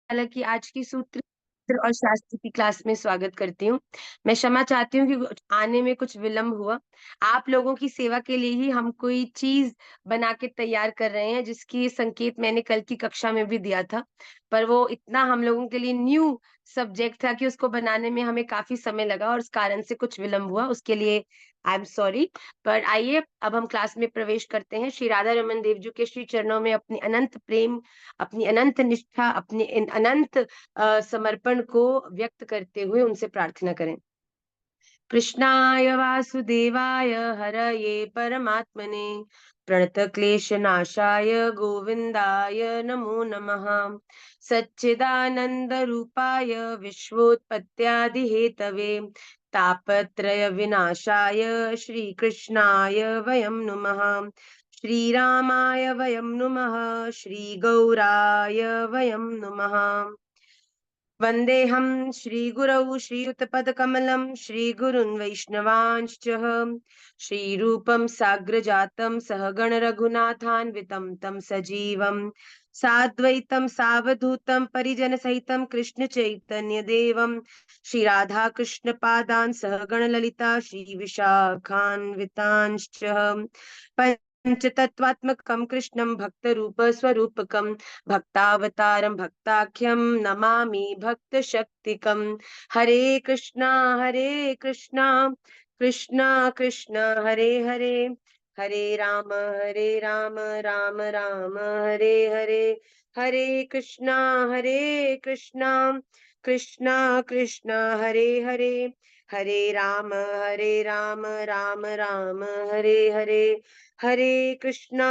हालांकि आज की सूत्र और शास्त्र की क्लास में स्वागत करती हूँ। मैं क्षमा चाहती हूँ कि आने में कुछ विलंब हुआ। आप लोगों की सेवा के लिए ही हम कोई चीज बना के तैयार कर रहे हैं, जिसकी संकेत मैंने कल की कक्षा में भी दिया था, पर वो इतना हम लोगों के लिए न्यू सब्जेक्ट था कि उसको बनाने में हमें काफी समय लगा और उस कारण से कुछ विलंब हुआ। उसके लिए आई एम सॉरी। पर आइए अब हम क्लास में प्रवेश करते हैं। श्री राधा रमन देव जी के श्री चरणों में अपनी अनंत प्रेम, अपनी अनंत निष्ठा, अपने इन अनंत समर्पण को व्यक्त करते हुए उनसे प्रार्थना करें। कृष्णाय वासुदेवाय हरये परमात्मने प्रणतक्लेशनाशाय गोविन्दाय नमो नमः। सच्चिदानंद रूपाय विश्वोत्पत्त्यादिहेतवे तापत्रय विनाशाय श्रीकृष्णाय वयं नुमः। श्रीरामाय वयं नुमः। श्रीगौराय वयं नुमः। वन्देऽहं श्रीगुरौ श्रीयुतपदकमलं श्रीगुरून् वैष्णवांश्च श्रीरूपं साग्रजातं सहगण रघुनाथान्वितं तं सजीवं साद्वैतं सावधूतं परिजनसहितं कृष्ण चैतन्य देवं श्रीराधा कृष्ण पादान् सहगण ललिता श्रीविशाखान्वितांश्च पंचतत्वात्मकं कृष्णं भक्तरूप स्वरूपकं भक्तावतारं भक्ताख्यं नमामि भक्तशक्तिकं। हरे कृष्णा कृष्णा कृष्णा हरे हरे, हरे राम राम राम हरे हरे। हरे कृष्णा कृष्णा कृष्णा हरे हरे, हरे राम राम राम हरे हरे। हरे कृष्णा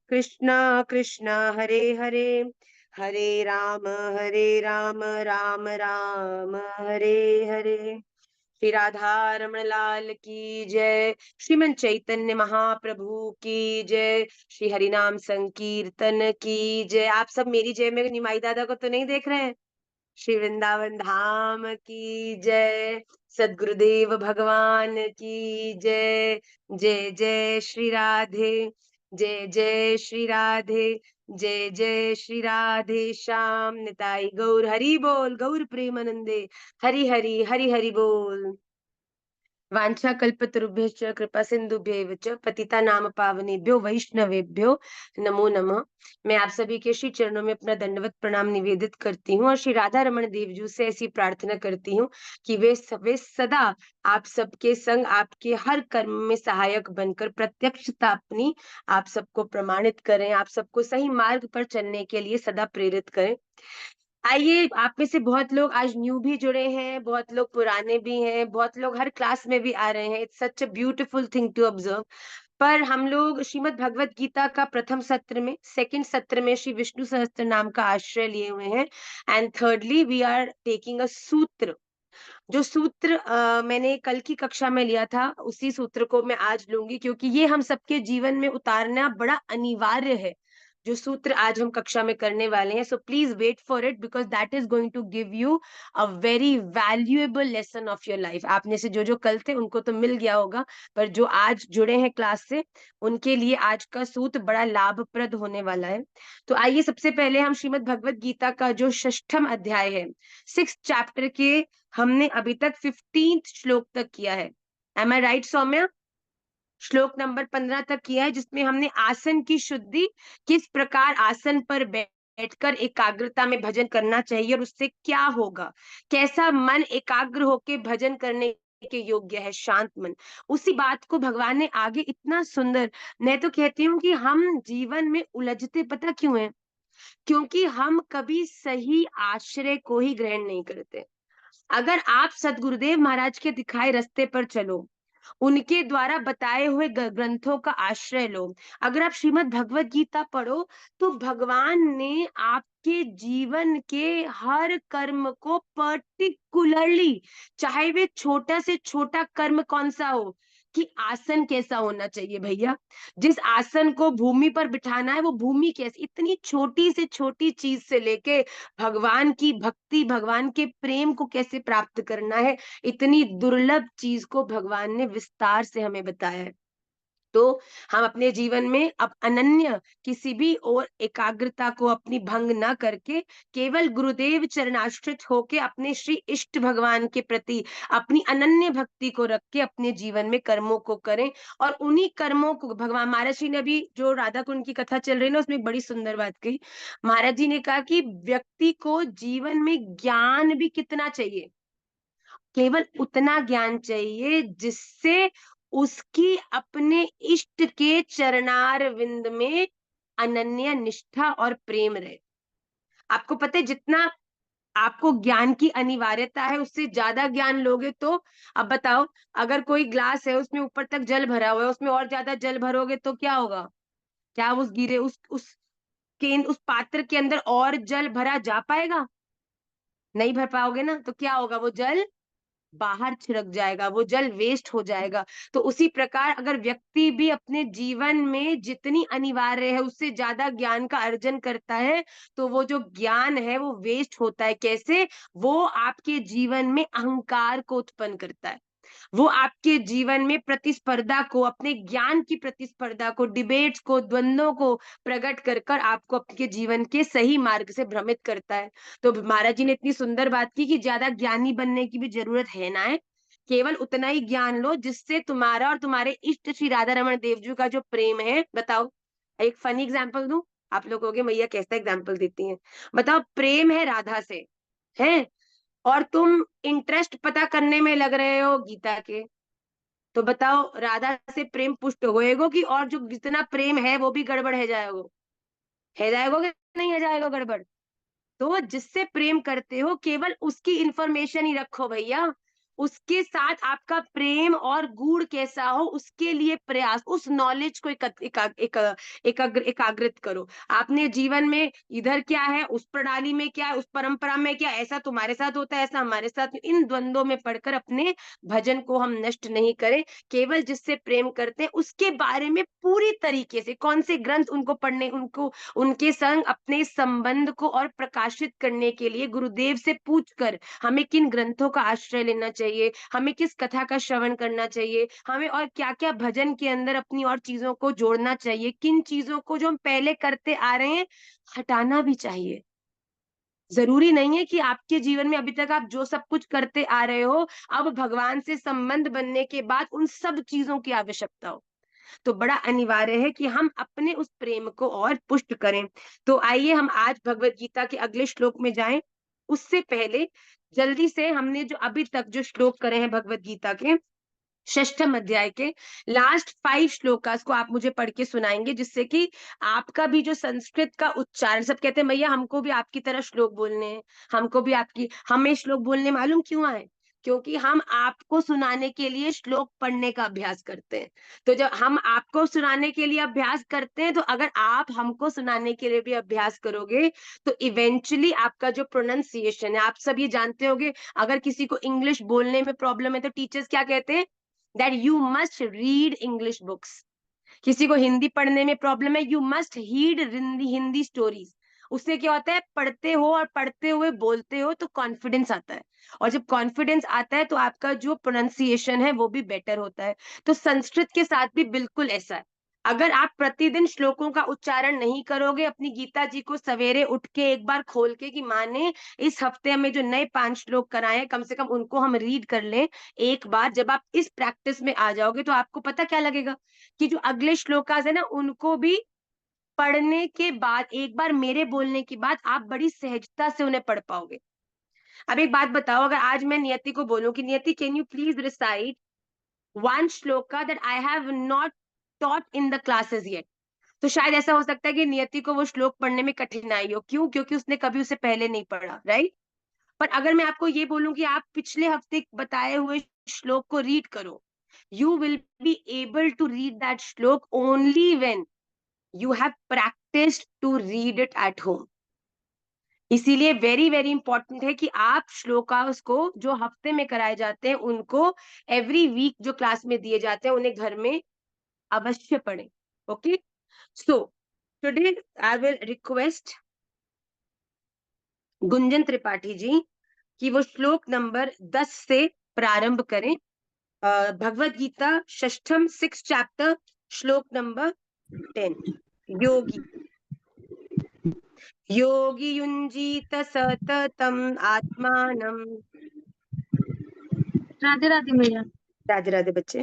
कृष्णा कृष्णा हरे हरे, हरे राम राम राम हरे हरे। श्री राधा रमण लाल की जय। श्रीमन चैतन्य महाप्रभु की जय। श्री हरिनाम संकीर्तन की जय। आप सब मेरी जय में निमाई दादा को तो नहीं देख रहे हैं? श्री वृंदावन धाम की जय। सदगुरुदेव भगवान की जय। जय जय श्री राधे, जय जय श्री राधे, जय जय श्री राधे श्याम। निताई गौर हरि बोल, गौर प्रेमानंदे हरि हरि हरि हरि बोल। वांछा कल्पतरुभ्यश्च कृपा सिंधुभ्यैव च पतितानाम पावनेभ्यो वैष्णवेभ्यो नमो नमः। मैं आप सभी के श्री चरणों में अपना दंडवत प्रणाम निवेदित करती हूँ और श्री राधा रमन देव जी से ऐसी प्रार्थना करती हूँ कि वे सदा आप सबके संग, आपके हर कर्म में सहायक बनकर प्रत्यक्षता अपनी आप सबको प्रमाणित करें, आप सबको सही मार्ग पर चलने के लिए सदा प्रेरित करें। आइए, आप में से बहुत लोग आज न्यू भी जुड़े हैं, बहुत लोग पुराने भी हैं, बहुत लोग हर क्लास में भी आ रहे हैं। It's such a beautiful thing to observe. पर हम लोग श्रीमद् भगवत गीता का प्रथम सत्र में, सेकंड सत्र में श्री विष्णु सहस्त्र नाम का आश्रय लिए हुए हैं। And thirdly we are taking a sutra. जो सूत्र मैंने कल की कक्षा में लिया था, उसी सूत्र को मैं आज लूंगी, क्योंकि ये हम सबके जीवन में उतारना बड़ा अनिवार्य है। जो सूत्र आज हम कक्षा में करने वाले हैं, so please wait for it, because that is going to give you a very valuable lesson of your life. आप में से जो कल थे उनको तो मिल गया होगा, पर जो आज जुड़े हैं क्लास से, उनके लिए आज का सूत्र बड़ा लाभप्रद होने वाला है। तो आइए, सबसे पहले हम श्रीमद् भगवत गीता का जो षष्ठम अध्याय है, सिक्स चैप्टर के, हमने अभी तक 15th श्लोक तक किया है। एम आई राइट सौम्या? श्लोक नंबर 15 तक किया है, जिसमें हमने आसन की शुद्धि, किस प्रकार आसन पर बैठकर एकाग्रता में भजन करना चाहिए और उससे क्या होगा, कैसा मन एकाग्र होके भजन करने के योग्य है, शांत मन। उसी बात को भगवान ने आगे इतना सुंदर, मैं तो कहती हूँ कि हम जीवन में उलझते पता क्यों है? क्योंकि हम कभी सही आश्रय को ही ग्रहण नहीं करते। अगर आप सदगुरुदेव महाराज के दिखाए रास्ते पर चलो, उनके द्वारा बताए हुए ग्रंथों का आश्रय लो, अगर आप श्रीमद् भगवत गीता पढ़ो, तो भगवान ने आपके जीवन के हर कर्म को पर्टिकुलरली, चाहे वे छोटा से छोटा कर्म कौन सा हो, कि आसन कैसा होना चाहिए भैया, जिस आसन को भूमि पर बिठाना है वो भूमि कैसी, इतनी छोटी से छोटी चीज से लेके भगवान की भक्ति, भगवान के प्रेम को कैसे प्राप्त करना है, इतनी दुर्लभ चीज को भगवान ने विस्तार से हमें बताया है। तो हम अपने जीवन में अब अनन्य किसी भी और एकाग्रता को अपनी भंग ना करके केवल गुरुदेव चरणाश्रित होके अपने श्री इष्ट भगवान के प्रति अपनी अनन्य भक्ति को रख के अपने जीवन में कर्मों को करें। और उन्हीं कर्मों को भगवान महाराज जी ने अभी जो राधा कुंड की कथा चल रही है ना, उसमें एक बड़ी सुंदर बात कही। महाराज जी ने कहा कि व्यक्ति को जीवन में ज्ञान भी कितना चाहिए, केवल उतना ज्ञान चाहिए जिससे उसकी अपने इष्ट के चरणार विंद में अनन्य निष्ठा और प्रेम रहे। आपको पता है जितना आपको ज्ञान की अनिवार्यता है उससे ज्यादा ज्ञान लोगे तो, अब बताओ, अगर कोई ग्लास है उसमें ऊपर तक जल भरा हुआ है, उसमें और ज्यादा जल भरोगे तो क्या होगा? क्या उस गिरे उस पात्र के अंदर और जल भरा जा पाएगा? नहीं भर पाओगे ना, तो क्या होगा? वो जल बाहर छिड़क जाएगा, वो जल वेस्ट हो जाएगा। तो उसी प्रकार अगर व्यक्ति भी अपने जीवन में जितनी अनिवार्य है उससे ज्यादा ज्ञान का अर्जन करता है, तो वो जो ज्ञान है वो वेस्ट होता है। कैसे? वो आपके जीवन में अहंकार को उत्पन्न करता है, वो आपके जीवन में प्रतिस्पर्धा को, अपने ज्ञान की प्रतिस्पर्धा को, डिबेट्स को, द्वंद्वों को प्रकट कर कर आपको आपके जीवन के सही मार्ग से भ्रमित करता है। तो महाराज जी ने इतनी सुंदर बात की कि ज्यादा ज्ञानी बनने की भी जरूरत है ना है, केवल उतना ही ज्ञान लो जिससे तुम्हारा और तुम्हारे इष्ट श्री राधा रमन देव जी का जो प्रेम है, बताओ, एक फनी एग्जाम्पल दूं? आप लोग कहोगे मैया कैसा एग्जाम्पल देती हैं? बताओ, प्रेम है राधा से, है, और तुम इंटरेस्ट पता करने में लग रहे हो गीता के, तो बताओ राधा से प्रेम पुष्ट होएगो कि और जो जितना प्रेम है वो भी गड़बड़ है जाएगो कि नहीं है जाएगा गड़बड़? तो जिससे प्रेम करते हो केवल उसकी इंफॉर्मेशन ही रखो भैया, उसके साथ आपका प्रेम और गूढ़ कैसा हो उसके लिए प्रयास, उस नॉलेज को एकाग्रित करो। आपने जीवन में इधर क्या है, उस प्रणाली में क्या है, उस परंपरा में क्या, ऐसा तुम्हारे साथ होता है, ऐसा हमारे साथ, इन द्वंद्वों में पढ़कर अपने भजन को हम नष्ट नहीं करें। केवल जिससे प्रेम करते हैं उसके बारे में पूरी तरीके से कौन से ग्रंथ उनको पढ़ने, उनको उनके संग अपने संबंध को और प्रकाशित करने के लिए गुरुदेव से पूछकर हमें किन ग्रंथों का आश्रय लेना चाहिए, हमें किस कथा का श्रवण करना चाहिए, हमें और क्या क्या भजन के अंदर अपनी और चीजों को जोड़ना चाहिए, किन चीजों को जो हम पहले करते आ रहे हैं हटाना भी चाहिए। जरूरी नहीं है कि आपके जीवन में अभी तक आप जो सब कुछ करते आ रहे हो अब भगवान से संबंध बनने के बाद उन सब चीजों की आवश्यकता हो। तो बड़ा अनिवार्य है कि हम अपने उस प्रेम को और पुष्ट करें। तो आइए हम आज भगवत गीता के अगले श्लोक में जाएं। उससे पहले जल्दी से हमने जो अभी तक जो श्लोक करे हैं भगवत गीता के षष्ठम अध्याय के लास्ट 5 श्लोकास को आप मुझे पढ़ के सुनाएंगे, जिससे कि आपका भी जो संस्कृत का उच्चारण, सब कहते हैं मैया हमको भी आपकी तरह श्लोक बोलने हैं, हमको भी आपकी, हमें श्लोक बोलने मालूम क्यों आए? क्योंकि हम आपको सुनाने के लिए श्लोक पढ़ने का अभ्यास करते हैं। तो जब हम आपको सुनाने के लिए अभ्यास करते हैं, तो अगर आप हमको सुनाने के लिए भी अभ्यास करोगे तो इवेंचुअली आपका जो प्रोनाउंसिएशन है, आप सब ये जानते होंगे, अगर किसी को इंग्लिश बोलने में प्रॉब्लम है तो टीचर्स क्या कहते हैं? That you must read English books. किसी को हिंदी पढ़ने में प्रॉब्लम है, you must read Hindi stories. उससे क्या होता है, पढ़ते हो और पढ़ते हुए बोलते हो तो कॉन्फिडेंस आता है, और जब कॉन्फिडेंस आता है तो आपका जो प्रोनाउंसिएशन है वो भी बेटर होता है। तो संस्कृत के साथ भी बिल्कुल ऐसा है। अगर आप प्रतिदिन श्लोकों का उच्चारण नहीं करोगे, अपनी गीता जी को सवेरे उठ के एक बार खोल के कि माँ ने इस हफ्ते हमें जो नए 5 श्लोक कराए कम से कम उनको हम रीड कर लें एक बार, जब आप इस प्रैक्टिस में आ जाओगे तो आपको पता क्या लगेगा कि जो अगले श्लोकास है ना उनको भी पढ़ने के बाद, एक बार मेरे बोलने के बाद आप बड़ी सहजता से उन्हें पढ़ पाओगे। अब एक बात बताओ, अगर आज मैं नियति को बोलूं कि नियति can you please recite one shloka that I have not taught in the classes yet, तो शायद ऐसा हो सकता है कि नियति को वो श्लोक पढ़ने में कठिनाई हो। क्यों? क्योंकि उसने कभी उसे पहले नहीं पढ़ा, राइट? पर अगर मैं आपको ये बोलूं कि आप पिछले हफ्ते बताए हुए श्लोक को रीड करो, you will be able to read that shlok only when you have practiced to read it at home. इसीलिए वेरी वेरी इंपॉर्टेंट है कि आप श्लोकास को जो हफ्ते में कराए जाते हैं उनको एवरी वीक जो क्लास में दिए जाते हैं उन्हें घर में अवश्य पढ़ें। Okay, so today I will request Gunjan Tripathi ji कि वो श्लोक नंबर 10 से प्रारंभ करें। भगवत गीता षष्ठम 6 चैप्टर श्लोक नंबर 10। योगी योगी युञ्जीत सततम् आत्मानम्। राधे राधे भैया। राधे राधे बच्चे।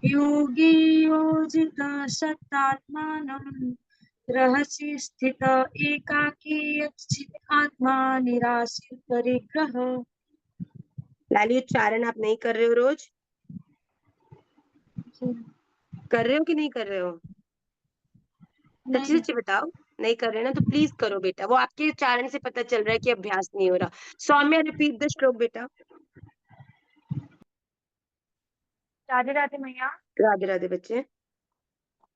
योगी योजित सतात्मानं रहसि स्थित एकाकी यच्चित आत्मा निराशीर परिग्रह। लाली उच्चारण आप नहीं कर रहे हो रोज? कर रहे हो कि नहीं कर रहे हो? सच्ची सच्ची बताओ। नहीं कर रहे ना तो प्लीज करो बेटा, वो आपके उच्चारण से पता चल रहा है कि अभ्यास नहीं हो रहा। सौम्या रिपीट द श्लोक बेटा। राधे राधे भैया। राधे राधे बच्चे।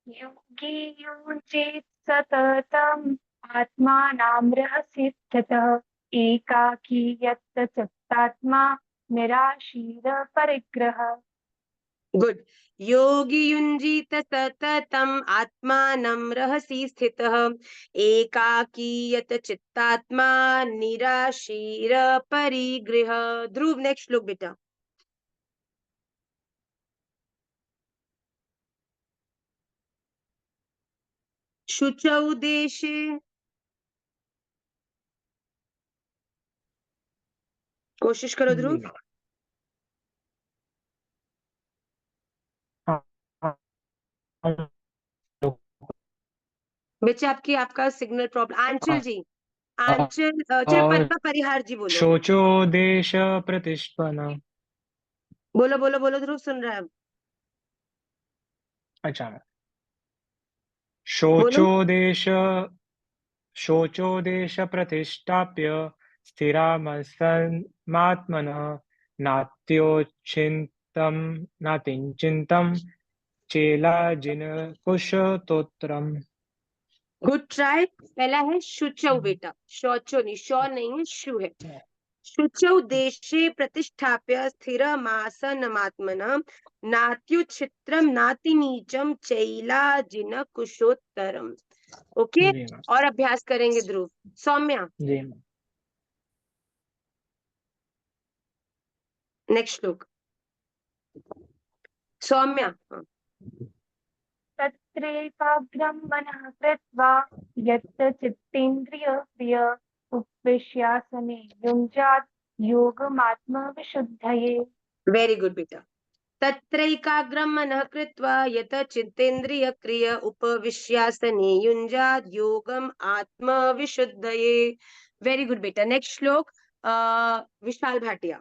योगी युञ्जीत सततम् आत्मानं रहसि स्थितः एकाकी यत् चित्तात्मा निराशीर परिग्रह। गुड। योगी युञ्जीत सततम् आत्मानं रहसि स्थितः एकाकी यत चित्तात्मा निराशीर परिगृह। ध्रुव नेक्स्ट श्लोक बेटा। शुचौ देशे कोशिश करो ध्रुव। बच्चे आपका सिग्नल प्रॉब्लम। आंचल जी, आंचल चलो पद्मा परिहार जी बोलो। शोचो देश प्रतिष्ठना। बोलो बोलो बोलो ध्रुव सुन रहा है। अच्छा। बोलो। शोचो देश प्रतिष्ठाप्य स्थिरामसन्मात्मनः नात्योच्छिन्तं नातिचिन्तं चेलाजिनकुशतोत्रम्। Good try. पहला है शुचौ बेटा, शौचो नहीं, शौ नहीं है, शु है। शुचौ देशे प्रतिष्ठाप्य स्थिरमासनमात्मनः नात्युच्छित्रम नातिनीचम चैलाजिन कुशोत्तरम। ओके। जी मैम। और अभ्यास करेंगे ध्रुव। सौम्या जी मैम। नेक्स्ट श्लोक। सौम्या हाँ। तत्रैकाग्रं मनः कृत्वा यत् चित्तेन्द्रियक्रिय उपविश्यासने युञ्जात् योगमात्मविशुद्धये। वेरी गुड बेटा। तत्रैकाग्रं मनः कृत्वा यत चित्तेन्द्रियक्रिय उपविश्यासने युञ्जात् योगम आत्मविशुद्धये। वेरी गुड बेटा। नेक्स्ट श्लोक विशाल भाटिया।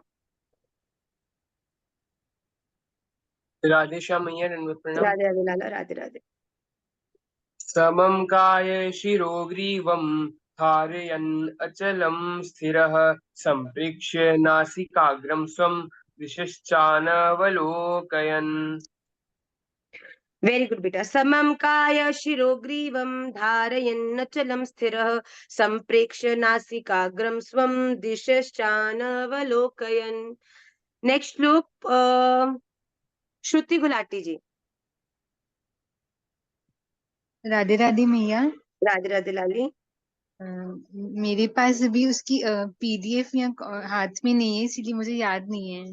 राधे श्याम मैया दंडवत प्रणाम। राधे राधे लाला। राधे राधे। समं काये शिरो ग्रीवं धारयन् अचलं स्थिरः सम्प्रेक्ष्य नासिकाग्रं स्वं दिशश्चानवलोकयन्। वेरी गुड बेटा। समं काय शिरो ग्रीवं धारयन्नचलं स्थिरः संप्रेक्ष्य नासिकाग्रं स्वं दिशश्चानवलोकयन्। नेक्स्ट श्लोक श्रुति गुलाटी जी। राधे राधे मैया। राधे राधे लाली। मेरे पास अभी उसकी पीडीएफ या हाथ में नहीं है, इसलिए मुझे याद नहीं है।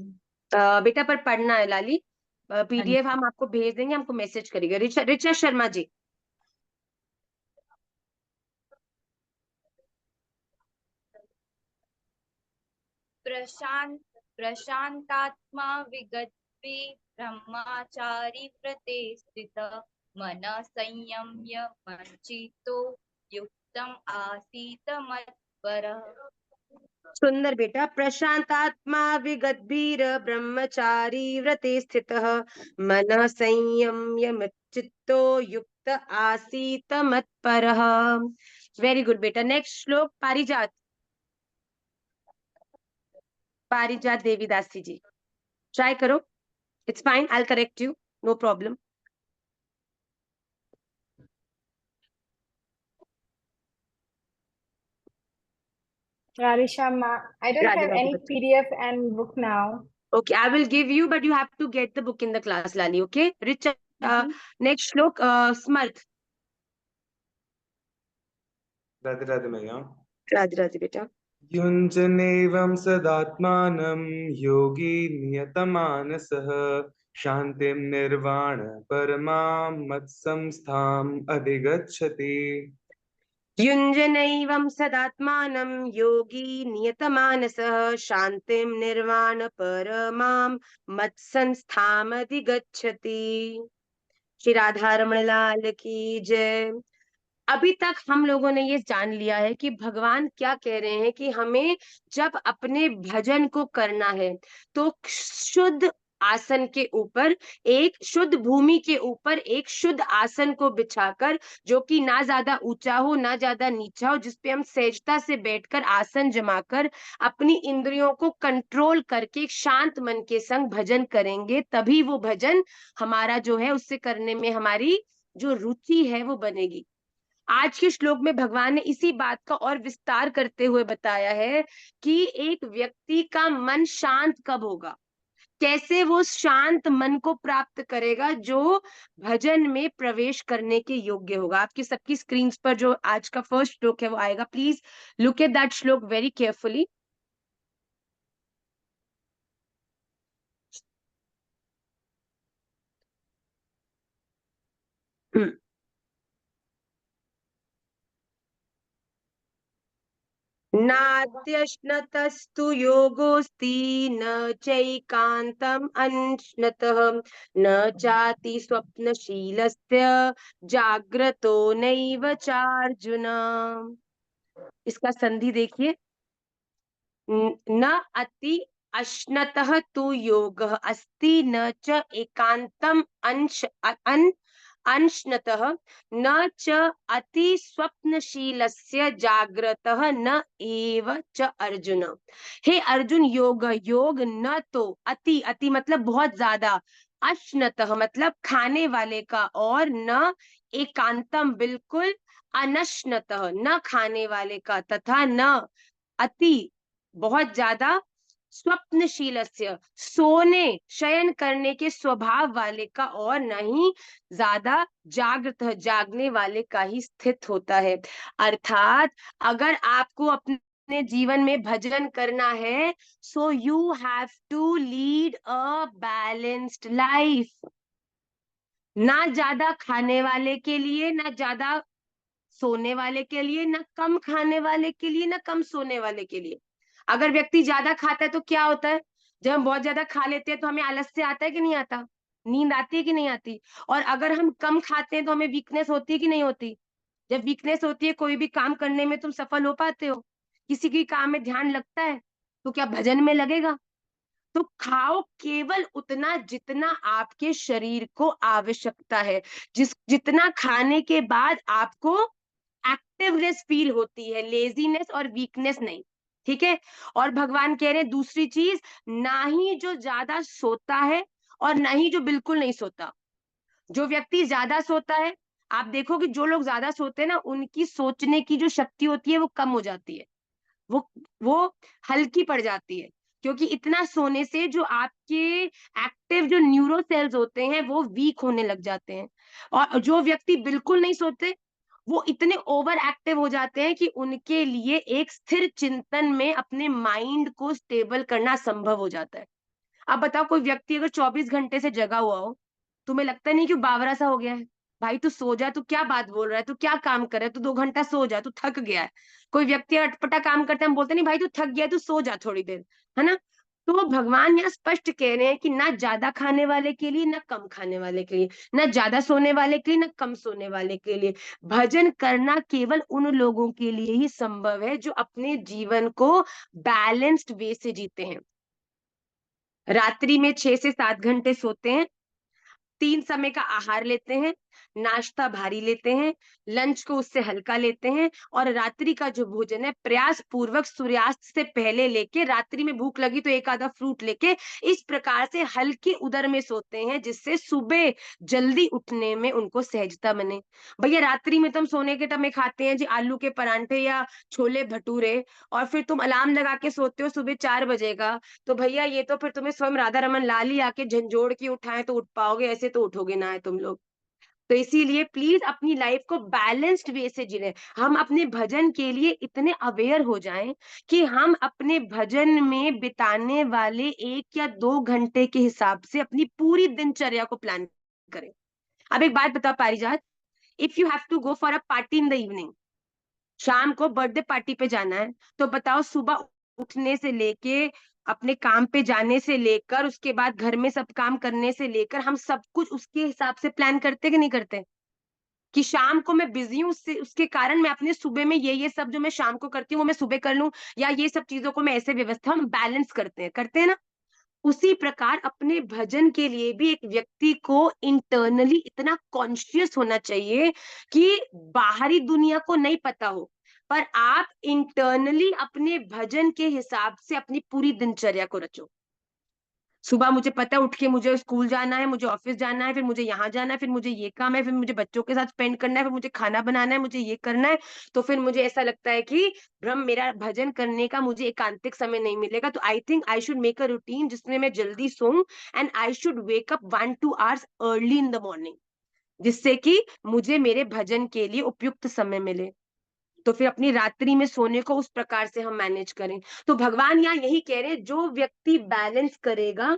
बेटा पर पढ़ना है लाली। हाँ पीडीएफ हम आपको भेज देंगे, हमको मैसेज करिएगा। रिचा शर्मा जी। प्रशांतात्मा विगत्वे ब्रह्मचारी व्रते स्थित मन संयम्य मच्चित्तो युक्तम आसीत मत्परः। सुंदर बेटा। प्रशांतात्मा विगद्भीर ब्रह्मचारी व्रते स्थितः मन संयम्य मच्चित्तो युक्त आसीत मत्परः। वेरी गुड बेटा। नेक्स्ट श्लोक पारिजात। पारिजात देवीदासी जी ट्राई करो। It's fine, I will correct you, no problem. Radhisha Ma, I don't Radhe have Radhe any बच्चे। PDF and book now. Okay, I will give you, but you have to get the book in the class, Lali. Okay, Rich. Next श्लोक स्मर्थ। राधे राधे मैया। राधे राधे बेटा। युञ्जनेवं सदात्मानं योगी नियतमानसः शान्तिं निर्वाण परमां मत्संस्थाम् अधिगच्छति। युञ्जनैवं सदात्मानं योगी नियतमानसः शान्तिं निर्वाण परमां मत्संस्थामधिगच्छति। श्री राधा रमण लाल की जय। अभी तक हम लोगों ने ये जान लिया है कि भगवान क्या कह रहे हैं कि हमें जब अपने भजन को करना है तो शुद्ध आसन के ऊपर, एक शुद्ध भूमि के ऊपर एक शुद्ध आसन को बिछाकर, जो कि ना ज्यादा ऊंचा हो ना ज्यादा नीचा हो, जिसपे हम सहजता से बैठकर आसन जमाकर अपनी इंद्रियों को कंट्रोल करके एक शांत मन के संग भजन करेंगे, तभी वो भजन हमारा जो है उससे करने में हमारी जो रुचि है वो बनेगी। आज के श्लोक में भगवान ने इसी बात का और विस्तार करते हुए बताया है कि एक व्यक्ति का मन शांत कब होगा, कैसे वो शांत मन को प्राप्त करेगा जो भजन में प्रवेश करने के योग्य होगा। आपकी सबकी स्क्रीन पर जो आज का फर्स्ट श्लोक है वो आएगा। प्लीज लुक एट दैट श्लोक वेरी केयरफुली। नात्यश्नतस्तु योगोऽस्ति न चैकान्तम् अश्नतः न चाति स्वप्नशीलस्य जाग्रतो नैव चार्जुन। इसका संधि देखिए, न अति अश्नतः तु योगः अस्ति न च एकान्तम् अनश्नतः न च अति स्वप्नशीलस्य जाग्रतः न एव च अर्जुन। हे अर्जुन, योग न तो अति, अति मतलब बहुत ज्यादा, अश्नतः मतलब खाने वाले का, और न एकांतम बिल्कुल, अनश्नतः न खाने वाले का, तथा न अति बहुत ज्यादा, स्वप्नशीलस्य सोने शयन करने के स्वभाव वाले का, और नहीं ज्यादा जागृत जागने वाले का ही स्थित होता है। अर्थात अगर आपको अपने जीवन में भजन करना है, so you have to lead a balanced life. ना ज्यादा खाने वाले के लिए, ना ज्यादा सोने वाले के लिए, ना कम खाने वाले के लिए, ना कम सोने वाले के लिए। अगर व्यक्ति ज्यादा खाता है तो क्या होता है, जब हम बहुत ज्यादा खा लेते हैं तो हमें आलस्य आता है कि नहीं आता, नींद आती है कि नहीं आती। और अगर हम कम खाते हैं तो हमें वीकनेस होती है कि नहीं होती। जब वीकनेस होती है, कोई भी काम करने में तुम सफल हो पाते हो, किसी भी काम में ध्यान लगता है, तो क्या भजन में लगेगा। तो खाओ केवल उतना जितना आपके शरीर को आवश्यकता है, जितना खाने के बाद आपको एक्टिवनेस फील होती है, लेजीनेस और वीकनेस नहीं। ठीक है। और भगवान कह रहे हैं दूसरी चीज, ना ही जो ज्यादा सोता है और ना ही जो बिल्कुल नहीं सोता। जो व्यक्ति ज्यादा सोता है, आप देखो कि जो लोग ज्यादा सोते हैं ना, उनकी सोचने की जो शक्ति होती है वो कम हो जाती है, वो हल्की पड़ जाती है, क्योंकि इतना सोने से जो आपके एक्टिव जो न्यूरो सेल्स होते हैं वो वीक होने लग जाते हैं। और जो व्यक्ति बिल्कुल नहीं सोते, वो इतने ओवर एक्टिव हो जाते हैं कि उनके लिए एक स्थिर चिंतन में अपने माइंड को स्टेबल करना संभव हो जाता है। अब बताओ, कोई व्यक्ति अगर 24 घंटे से जगा हुआ हो, तुम्हें लगता नहीं कि बावरा सा हो गया है, भाई तू सो जा, तू क्या बात बोल रहा है, तू क्या काम कर रहा है, तू 2 घंटा सो जा, तू थक गया है। कोई व्यक्ति अटपटा काम करता है, हम बोलते नहीं भाई तू थक गया है, तू सो जा थोड़ी देर, है ना। तो भगवान यहाँ स्पष्ट कह रहे हैं कि ना ज्यादा खाने वाले के लिए, ना कम खाने वाले के लिए, ना ज्यादा सोने वाले के लिए, ना कम सोने वाले के लिए। भजन करना केवल उन लोगों के लिए ही संभव है जो अपने जीवन को बैलेंस्ड वे से जीते हैं। रात्रि में 6 से 7 घंटे सोते हैं, 3 समय का आहार लेते हैं, नाश्ता भारी लेते हैं, लंच को उससे हल्का लेते हैं, और रात्रि का जो भोजन है प्रयास पूर्वक सूर्यास्त से पहले लेके, रात्रि में भूख लगी तो एक आधा फ्रूट लेके, इस प्रकार से हल्की उदर में सोते हैं, जिससे सुबह जल्दी उठने में उनको सहजता बने। भैया रात्रि में तुम सोने के टाइम खाते हैं जी आलू के परांठे या छोले भटूरे, और फिर तुम अलार्म लगा के सोते हो सुबह 4 बजे का, तो भैया ये तो फिर तुम्हें स्वयं राधा रमन लाल ही आके झंझोड़ के उठाए तो उठ पाओगे, ऐसे तो उठोगे ना है तुम लोग। तो इसीलिए प्लीज अपनी लाइफ को बैलेंस्ड वे से जिले। हम अपने भजन के लिए इतने अवेयर हो जाएं कि हम अपने भजन में बिताने वाले 1 या 2 घंटे के हिसाब से अपनी पूरी दिनचर्या को प्लान करें। अब एक बात बताओ Parijat, if you have to go for a party in the evening, शाम को बर्थडे पार्टी पे जाना है, तो बताओ सुबह उठने से लेके अपने काम पे जाने से लेकर उसके बाद घर में सब काम करने से लेकर हम सब कुछ उसके हिसाब से प्लान करते कि नहीं करते? कि शाम को मैं बिजी हूँ, उससे उसके कारण मैं अपने सुबह में ये सब जो मैं शाम को करती हूँ वो मैं सुबह कर लूं, या ये सब चीजों को मैं ऐसे व्यवस्था हम बैलेंस करते हैं ना। उसी प्रकार अपने भजन के लिए भी एक व्यक्ति को इंटरनली इतना कॉन्शियस होना चाहिए कि बाहरी दुनिया को नहीं पता हो, पर आप इंटरनली अपने भजन के हिसाब से अपनी पूरी दिनचर्या को रचो। सुबह मुझे पता है उठ के मुझे स्कूल जाना है, मुझे ऑफिस जाना है, फिर मुझे यहाँ जाना है, फिर मुझे ये काम है, फिर मुझे बच्चों के साथ स्पेंड करना है, फिर मुझे खाना बनाना है, मुझे ये करना है। तो फिर मुझे ऐसा लगता है कि ब्रह्म मेरा भजन करने का मुझे एकांतिक समय नहीं मिलेगा। तो I think I should make a routine जिसमें मैं जल्दी सोऊं, and I should wake up 1-2 hours early in the morning, जिससे कि मुझे मेरे भजन के लिए उपयुक्त समय मिले। तो फिर अपनी रात्रि में सोने को उस प्रकार से हम मैनेज करें। तो भगवान यहाँ यही कह रहे हैं, जो व्यक्ति बैलेंस करेगा,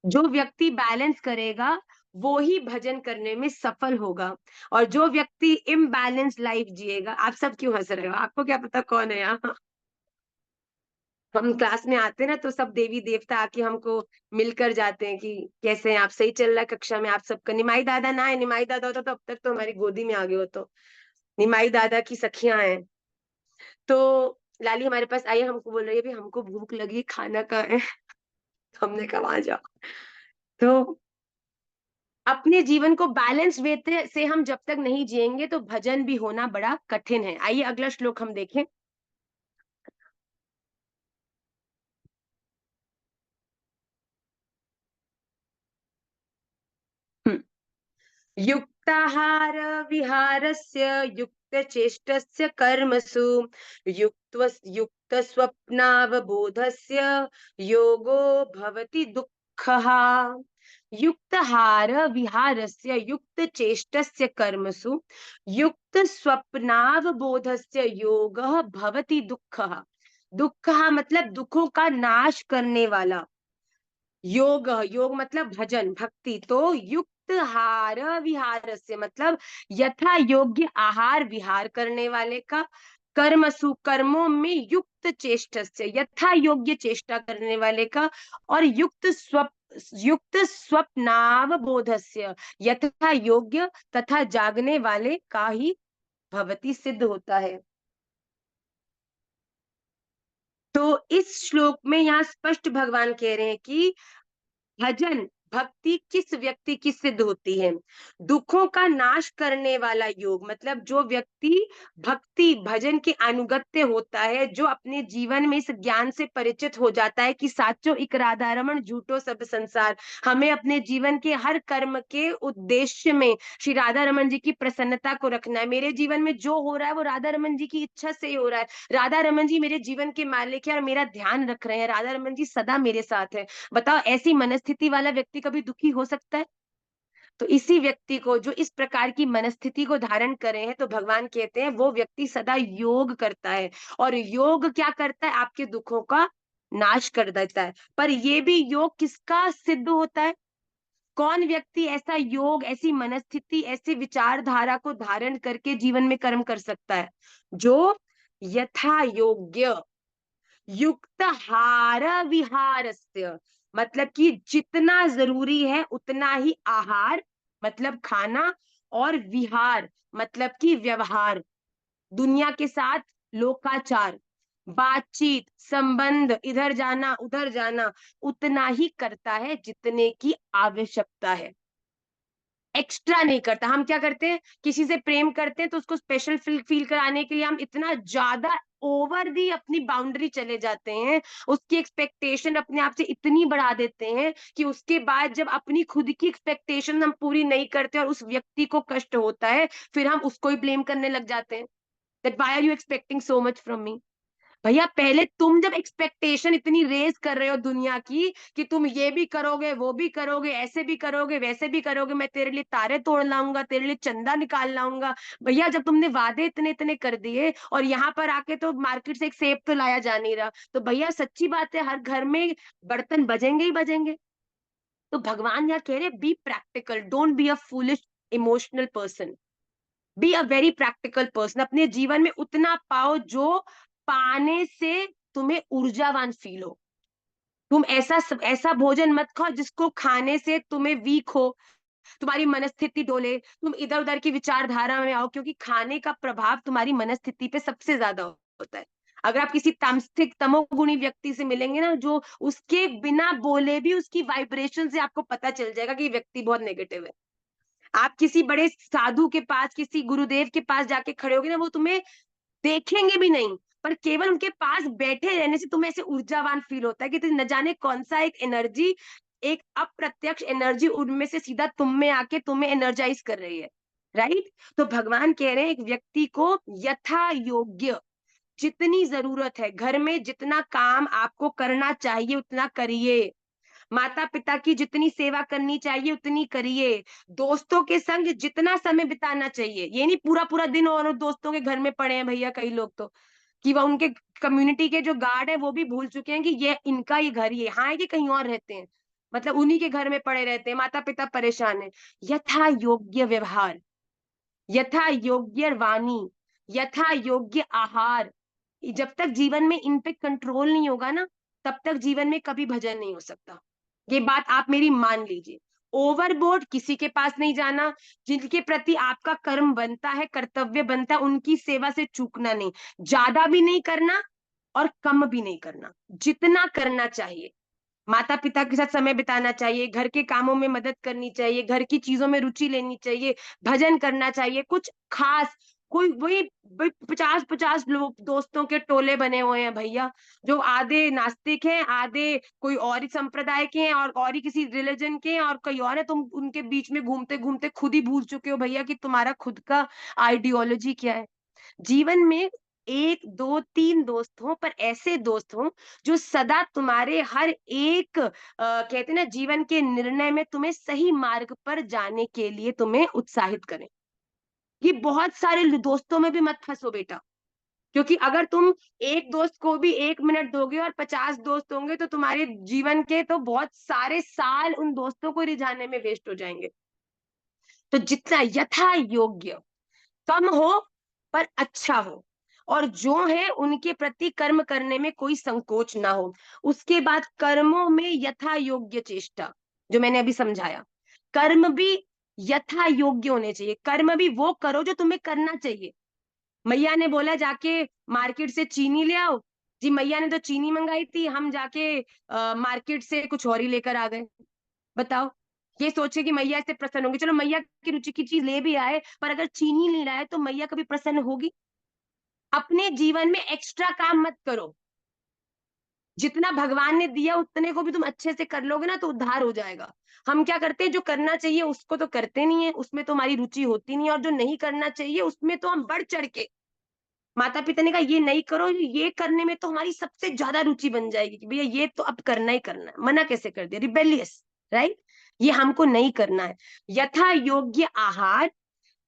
जो व्यक्ति बैलेंस करेगा वो ही भजन करने में सफल होगा, और जो व्यक्ति इम्बैलेंस लाइफ जिएगा। आप सब क्यों हंस रहे हो? आपको क्या पता कौन है यहाँ? हम क्लास में आते हैं ना, तो सब देवी देवता आके हमको मिलकर जाते हैं कि कैसे हैं आप, सही चल रहा है कक्षा में आप सबका? निमाई दादा ना है, निमाई दादा होता तो अब तक तो हमारी गोदी में आ गए हो। तो निमाई दादा की सखियां हैं। तो लाली हमारे पास आई, हमको बोल रही है भी हमको भूख लगी, खाना कहाँ है? तो हमने कहा वहां जाओ। तो अपने जीवन को बैलेंस वे से हम जब तक नहीं जिएंगे तो भजन भी होना बड़ा कठिन है। आइए अगला श्लोक हम देखें। युक्ताहार विहारस्य युक्तचेष्टस्य कर्मसु युक्त स्वप्नावबोधस्य योगो भवति दुःखः। युक्तहार विहारस्य युक्तचेष्टस्य कर्मसु युक्त स्वप्नावबोधस्य योगः भवति दुःखः। दुःखः मतलब दुखों का नाश करने वाला। योग, योग मतलब भजन भक्ति। तो युक्त हार विहार से मतलब यथा योग्य आहार विहार करने वाले का, कर्मसु कर्मों में युक्त चेष्टा से यथा योग्य चेष्टा करने वाले का, और युक्त स्वप्नावबोधस्य यथा योग्य तथा जागने वाले का ही भवती सिद्ध होता है। तो इस श्लोक में यहाँ स्पष्ट भगवान कह रहे हैं कि भजन भक्ति किस व्यक्ति की सिद्ध होती है? दुखों का नाश करने वाला योग, मतलब जो व्यक्ति भक्ति भजन के अनुगत्य होता है, जो अपने जीवन में इस ज्ञान से परिचित हो जाता है कि साचो इक राधा रमन झूठो सब संसार। हमें अपने जीवन के हर कर्म के उद्देश्य में श्री राधा रमन जी की प्रसन्नता को रखना है। मेरे जीवन में जो हो रहा है वो राधा रमन जी की इच्छा से ही हो रहा है। राधा रमन जी मेरे जीवन के मालिक है और मेरा ध्यान रख रहे हैं। राधा रमन जी सदा मेरे साथ है। बताओ ऐसी मनस्थिति वाला व्यक्ति कभी दुखी हो सकता है? तो इसी व्यक्ति को जो इस प्रकार की मनस्थिति को धारण करे हैं, तो भगवान कहते हैं वो व्यक्ति सदा योग करता है। और योग क्या करता है? आपके दुखों का नाश कर देता है। पर ये भी योग किसका सिद्ध होता है? कौन व्यक्ति ऐसा योग, ऐसी मनस्थिति, ऐसे विचारधारा को धारण करके जीवन में कर्म कर सकता है? जो यथा योग्य युक्त हार विहारस्य, मतलब कि जितना जरूरी है उतना ही आहार मतलब खाना, और विहार मतलब कि व्यवहार, दुनिया के साथ लोकाचार, बातचीत, संबंध, इधर जाना उधर जाना, उतना ही करता है जितने की आवश्यकता है, एक्स्ट्रा नहीं करता। हम क्या करते हैं, किसी से प्रेम करते हैं तो उसको स्पेशल फील कराने के लिए हम इतना ज्यादा ओवर दी अपनी बाउंड्री चले जाते हैं, उसकी एक्सपेक्टेशन अपने आप से इतनी बढ़ा देते हैं कि उसके बाद जब अपनी खुद की एक्सपेक्टेशन हम पूरी नहीं करते और उस व्यक्ति को कष्ट होता है, फिर हम उसको ही ब्लेम करने लग जाते हैं, that why are you expecting so much from me. भैया पहले तुम जब एक्सपेक्टेशन इतनी रेज कर रहे हो दुनिया की कि तुम ये भी करोगे, वो भी करोगे, ऐसे भी करोगे, वैसे भी करोगे, मैं तेरे लिए तारे तोड़ लाऊंगा, तेरे लिए चंदा निकाल लाऊंगा। भैया जब तुमने वादे इतने इतने कर दिए और यहाँ पर आके तो मार्केट से एक सेब तो लाया जा नहीं रहा, तो भैया सच्ची बात है हर घर में बर्तन बजेंगे ही बजेंगे। तो भगवान यहाँ कह रहे be practical, don't be a foolish emotional person, be a very practical person. अपने जीवन में उतना पाओ जो पाने से तुम्हें ऊर्जावान फील हो। तुम ऐसा ऐसा भोजन मत खाओ जिसको खाने से तुम्हें वीक हो, तुम्हारी मनस्थिति डोले, तुम इधर उधर की विचारधारा में आओ, क्योंकि खाने का प्रभाव तुम्हारी मनस्थिति पे सबसे ज्यादा होता है। अगर आप किसी तामसिक तमोगुणी व्यक्ति से मिलेंगे ना, जो उसके बिना बोले भी उसकी वाइब्रेशन से आपको पता चल जाएगा कि व्यक्ति बहुत नेगेटिव है। आप किसी बड़े साधु के पास, किसी गुरुदेव के पास जाके खड़े होगे ना, वो तुम्हें देखेंगे भी नहीं, पर केवल उनके पास बैठे रहने से तुम्हें ऐसे ऊर्जावान फील होता है कि न जाने कौन सा एक एनर्जी, एक अप्रत्यक्ष एनर्जी उनमें से सीधा तुम में आके तुम्हें एनर्जाइज कर रही है। राइट? तो भगवान कह रहे हैं एक व्यक्ति को यथा योग्य, जितनी जरूरत है घर में, जितना काम आपको करना चाहिए उतना करिए, माता पिता की जितनी सेवा करनी चाहिए उतनी करिए, दोस्तों के संग जितना समय बिताना चाहिए, ये नहीं पूरा पूरा दिन और दोस्तों के घर में पड़े हैं भैया कई लोग तो, कि वह उनके कम्युनिटी के जो गार्ड है वो भी भूल चुके हैं कि ये इनका ही घर, ये यहाँ है कि कहीं और रहते हैं, मतलब उन्हीं के घर में पड़े रहते हैं, माता पिता परेशान है। यथा योग्य व्यवहार, यथा योग्य वाणी, यथा योग्य आहार, जब तक जीवन में इन पे कंट्रोल नहीं होगा ना, तब तक जीवन में कभी भजन नहीं हो सकता। ये बात आप मेरी मान लीजिए। ओवरबोर्ड किसी के पास नहीं जाना, जिनके प्रति आपका कर्म बनता है, कर्तव्य बनता है, उनकी सेवा से चूकना नहीं, ज्यादा भी नहीं करना और कम भी नहीं करना, जितना करना चाहिए। माता पिता के साथ समय बिताना चाहिए, घर के कामों में मदद करनी चाहिए, घर की चीजों में रुचि लेनी चाहिए, भजन करना चाहिए, कुछ खास कोई वही 50-50 लोग दोस्तों के टोले बने हुए हैं भैया, जो आधे नास्तिक हैं, आधे कोई और ही संप्रदाय के हैं, और ही किसी रिलीजन के हैं, और कोई और है। तुम उनके बीच में घूमते घूमते खुद ही भूल चुके हो भैया कि तुम्हारा खुद का आइडियोलॉजी क्या है। जीवन में एक दो तीन दोस्त हो, पर ऐसे दोस्त हो जो सदा तुम्हारे हर एक कहते ना जीवन के निर्णय में तुम्हें सही मार्ग पर जाने के लिए तुम्हें उत्साहित करें। ये बहुत सारे दोस्तों में भी मत फंसो बेटा, क्योंकि अगर तुम एक दोस्त को भी 1 मिनट दोगे और 50 दोस्त होंगे तो तुम्हारे जीवन के तो बहुत सारे साल उन दोस्तों को रिझाने में वेस्ट हो जाएंगे। तो जितना यथा योग्य, कम हो पर अच्छा हो, और जो है उनके प्रति कर्म करने में कोई संकोच ना हो। उसके बाद कर्मों में यथा योग्य चेष्टा, जो मैंने अभी समझाया, कर्म भी यथा योग्य होने चाहिए, कर्म भी वो करो जो तुम्हें करना चाहिए। मैया ने बोला जाके मार्केट से चीनी ले आओ, जी मैया ने तो चीनी मंगाई थी, हम जाके मार्केट से कुछ और ही लेकर आ गए। बताओ, ये सोचे कि मैया इससे प्रसन्न होंगी, चलो मैया की रुचि की चीज ले भी आए, पर अगर चीनी नहीं लाए तो मैया कभी प्रसन्न होगी? अपने जीवन में एक्स्ट्रा काम मत करो, जितना भगवान ने दिया उतने को भी तुम अच्छे से कर लोगे ना तो उद्धार हो जाएगा। हम क्या करते हैं, जो करना चाहिए उसको तो करते नहीं है, उसमें तो हमारी रुचि होती नहीं है, और जो नहीं करना चाहिए उसमें तो हम बढ़ चढ़ के, माता पिता ने कहा ये नहीं करो, ये करने में तो हमारी सबसे ज्यादा रुचि बन जाएगी कि भैया ये तो अब करना ही करना है, मना कैसे कर दिया, रिबेलियस। राइट? ये हमको नहीं करना है। यथा योग्य आहार,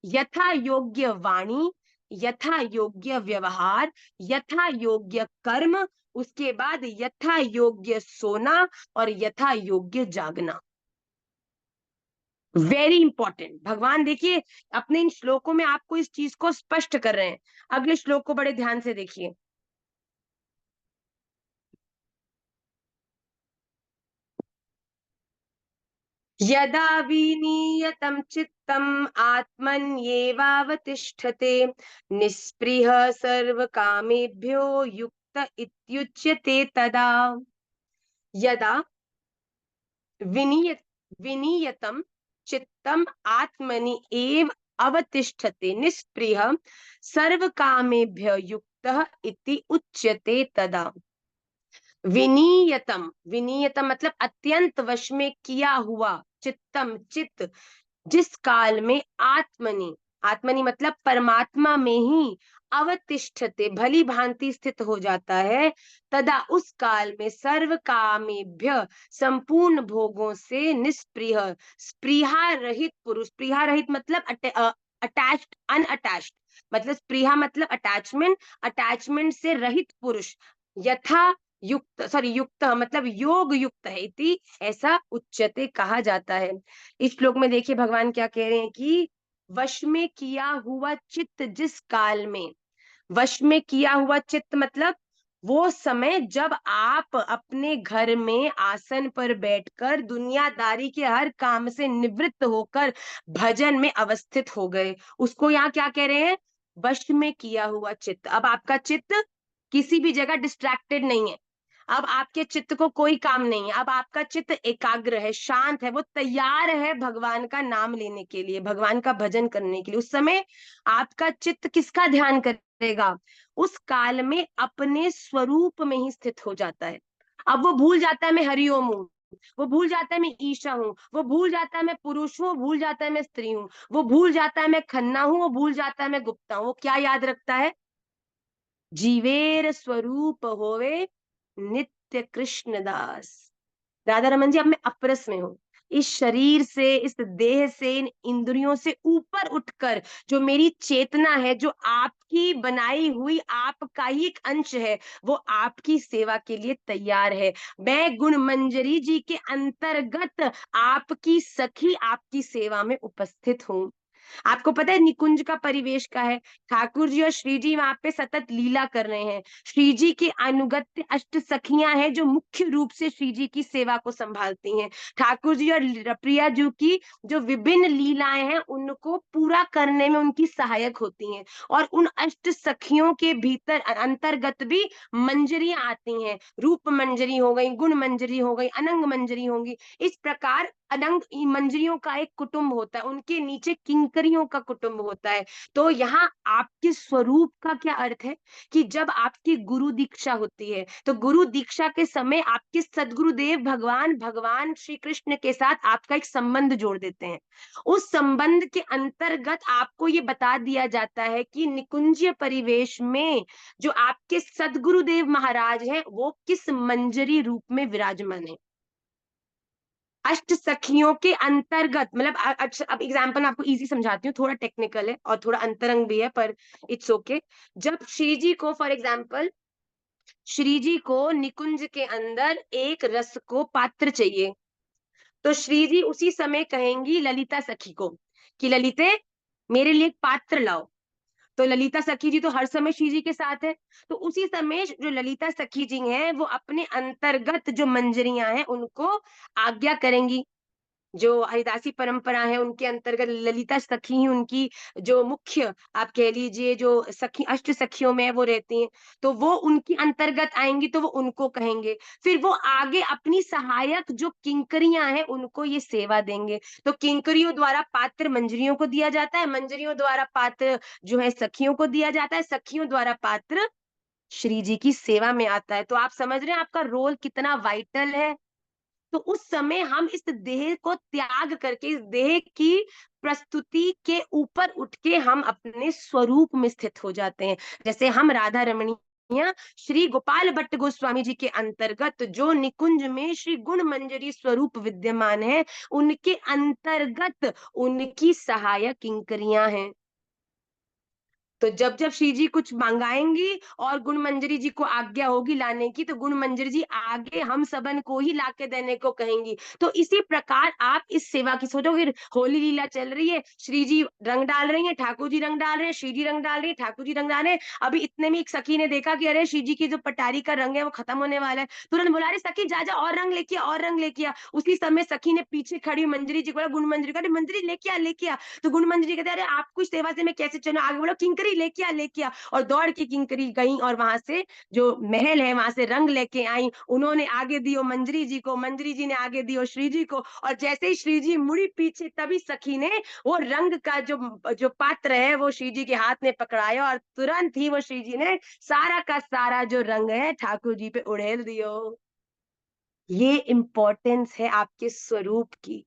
यथा योग्य वाणी, यथा योग्य व्यवहार, यथा योग्य कर्म, उसके बाद यथा योग्य सोना और यथा योग्य जागना। Very important. भगवान देखिए अपने इन श्लोकों में आपको इस चीज को स्पष्ट कर रहे हैं। अगले श्लोक को बड़े ध्यान से देखिए। यदा विनीयतं चित्तम् आत्मन्येवावतिष्ठते, निस्पृह सर्वकामेभ्यो युक्त इत्युच्यते तदा। यदा विनीयतं चित्तम् आत्मनि एव अवतिष्ठते, निस्पृह सर्वकामेभ्यो युक्तः इति उच्यते तदा। विनीयतम, विनीयतम मतलब अत्यंत वश में किया हुआ, चित्तम चित्त, जिस काल में आत्मनि आत्मनि मतलब परमात्मा में ही अवतिष्ठते भली भांति स्थित हो जाता है। तदा उस काल में सर्व कामेभ्य संपूर्ण भोगों से निष्प्रिय स्पृहा रहित पुरुष, स्पृहा रहित मतलब अटैच्ड अनअटैच्ड, मतलब स्पृहा मतलब अटैचमेंट, अटैचमेंट से रहित पुरुष यथा युक्त युक्त मतलब योग युक्त है इति ऐसा उच्चते कहा जाता है। इस श्लोक में देखिए भगवान क्या कह रहे हैं कि वश में किया हुआ चित्त जिस काल में, वश में किया हुआ चित्त मतलब वो समय जब आप अपने घर में आसन पर बैठकर दुनियादारी के हर काम से निवृत्त होकर भजन में अवस्थित हो गए, उसको यहाँ क्या कह रहे हैं, वश में किया हुआ चित्त। अब आपका चित्त किसी भी जगह डिस्ट्रैक्टेड नहीं है, अब आपके चित्त को कोई काम नहीं है, अब आपका चित्त एकाग्र है, शांत है, वो तैयार है भगवान का नाम लेने के लिए, भगवान का भजन करने के लिए। उस समय आपका चित्त किसका ध्यान करेगा, उस काल में अपने स्वरूप में ही स्थित हो जाता है। अब वो भूल जाता है मैं हरिओम हूँ, वो भूल जाता है मैं ईशा हूँ, वो भूल जाता है मैं पुरुष हूँ, वो भूल जाता है मैं स्त्री हूँ, वो भूल जाता है मैं खन्ना हूँ, वो भूल जाता है मैं गुप्ता हूँ। वो क्या याद रखता है, जीवेर स्वरूप होवे नित्य कृष्ण दास। राधा रमन जी, अब मैं अपरस में हूँ, इस शरीर से, इस देह से, इन इंद्रियों से ऊपर उठकर जो मेरी चेतना है, जो आपकी बनाई हुई आपका ही एक अंश है, वो आपकी सेवा के लिए तैयार है। मैं गुण मंजरी जी के अंतर्गत आपकी सखी, आपकी सेवा में उपस्थित हूँ। आपको पता है निकुंज का परिवेश का है, ठाकुर जी और श्री जी वहां पे सतत लीला कर रहे हैं। श्री जी के अनुगत्य अष्ट सखियां हैं जो मुख्य रूप से श्री जी की सेवा को संभालती हैं। ठाकुर जी और प्रिया जी की जो विभिन्न लीलाएं हैं उनको पूरा करने में उनकी सहायक होती हैं। और उन अष्ट सखियों के भीतर अंतर्गत भी मंजरियां आती हैं, रूप मंजरी हो गई, गुण मंजरी हो गई, अनंग मंजरी होंगी। इस प्रकार अनंग मंजरियों का एक कुटुंब होता है, उनके नीचे किंकरियों का कुटुंब होता है। तो यहाँ आपके स्वरूप का क्या अर्थ है कि जब आपकी गुरु दीक्षा होती है तो गुरु दीक्षा के समय आपके सदगुरुदेव भगवान भगवान श्री कृष्ण के साथ आपका एक संबंध जोड़ देते हैं। उस संबंध के अंतर्गत आपको ये बता दिया जाता है कि निकुंजीय परिवेश में जो आपके सदगुरुदेव महाराज हैं वो किस मंजरी रूप में विराजमान है। अष्ट सखियों के अंतर्गत मतलब अब एग्जाम्पल मैं आपको इजी समझाती हूँ, थोड़ा टेक्निकल है और थोड़ा अंतरंग भी है पर इट्स ओके। जब श्री जी को फॉर एग्जाम्पल श्री जी को निकुंज के अंदर एक रस को पात्र चाहिए, तो श्री जी उसी समय कहेंगी ललिता सखी को कि ललिते मेरे लिए एक पात्र लाओ। तो ललिता सखी जी तो हर समय श्री जी के साथ है, तो उसी समय जो ललिता सखी जी हैं वो अपने अंतर्गत जो मंजरियां हैं उनको आज्ञा करेंगी। जो हरिदासी परंपरा है उनके अंतर्गत ललिता सखी ही उनकी जो मुख्य आप कह लीजिए जो सखी अष्ट सखियों में वो रहती हैं, तो वो उनकी अंतर्गत आएंगी तो वो उनको कहेंगे, फिर वो आगे अपनी सहायक जो किंकरियां हैं उनको ये सेवा देंगे। तो किंकरियों द्वारा पात्र मंजरियों को दिया जाता है, मंजरियों द्वारा पात्र जो है सखियों को दिया जाता है, सखियों द्वारा पात्र श्री जी की सेवा में आता है। तो आप समझ रहे हैं आपका रोल कितना वाइटल है। तो उस समय हम इस देह को त्याग करके इस देह की प्रस्तुति के ऊपर उठ के हम अपने स्वरूप में स्थित हो जाते हैं। जैसे हम राधा रमणी श्री गोपाल भट्ट गोस्वामी जी के अंतर्गत जो निकुंज में श्री गुण मंजरी स्वरूप विद्यमान है, उनके अंतर्गत उनकी सहायक किंकरियां हैं। तो जब जब श्री जी कुछ मंगाएंगी और गुण मंजरी जी को आज्ञा होगी लाने की, तो गुण मंजरी जी आगे हम सबन को ही लाके देने को कहेंगी। तो इसी प्रकार आप इस सेवा की सोचो, फिर होली लीला चल रही है, श्री जी रंग डाल रही है, ठाकुर जी रंग डाल रहे हैं, श्री जी रंग डाल रही है, ठाकुर जी रंग डाल रहे हैं। अभी इतने में एक सखी ने देखा कि अरे श्री जी की जो पटारी का रंग है वो खत्म होने वाला है, तुरंत बोला अरे सखी जा जा और रंग लेके और रंग लेके आ। उसी समय सखी ने पीछे खड़ी मंजरी जी को बोला, गुण मंजरी का मंजरी लेके आ। तो गुण मंजरी कहते अरे आपको सेवा से मैं कैसे चलूं, आगे बोलो किंकरी लेके आ। और दौड़ के किंकरी गई और वहां से जो महल है वहां से रंग लेके आई। उन्होंने आगे दियो मंजरी जी को, मंजरी जी ने आगे दियो श्री जी को, और जैसे ही श्री जी मुड़ी पीछे तभी सखी ने वो रंग का जो जो पात्र है वो श्री जी के हाथ में पकड़ाया और तुरंत ही वो श्री जी ने सारा का सारा जो रंग है ठाकुर जी पे उड़ेल दियो। ये इंपॉर्टेंस है आपके स्वरूप की।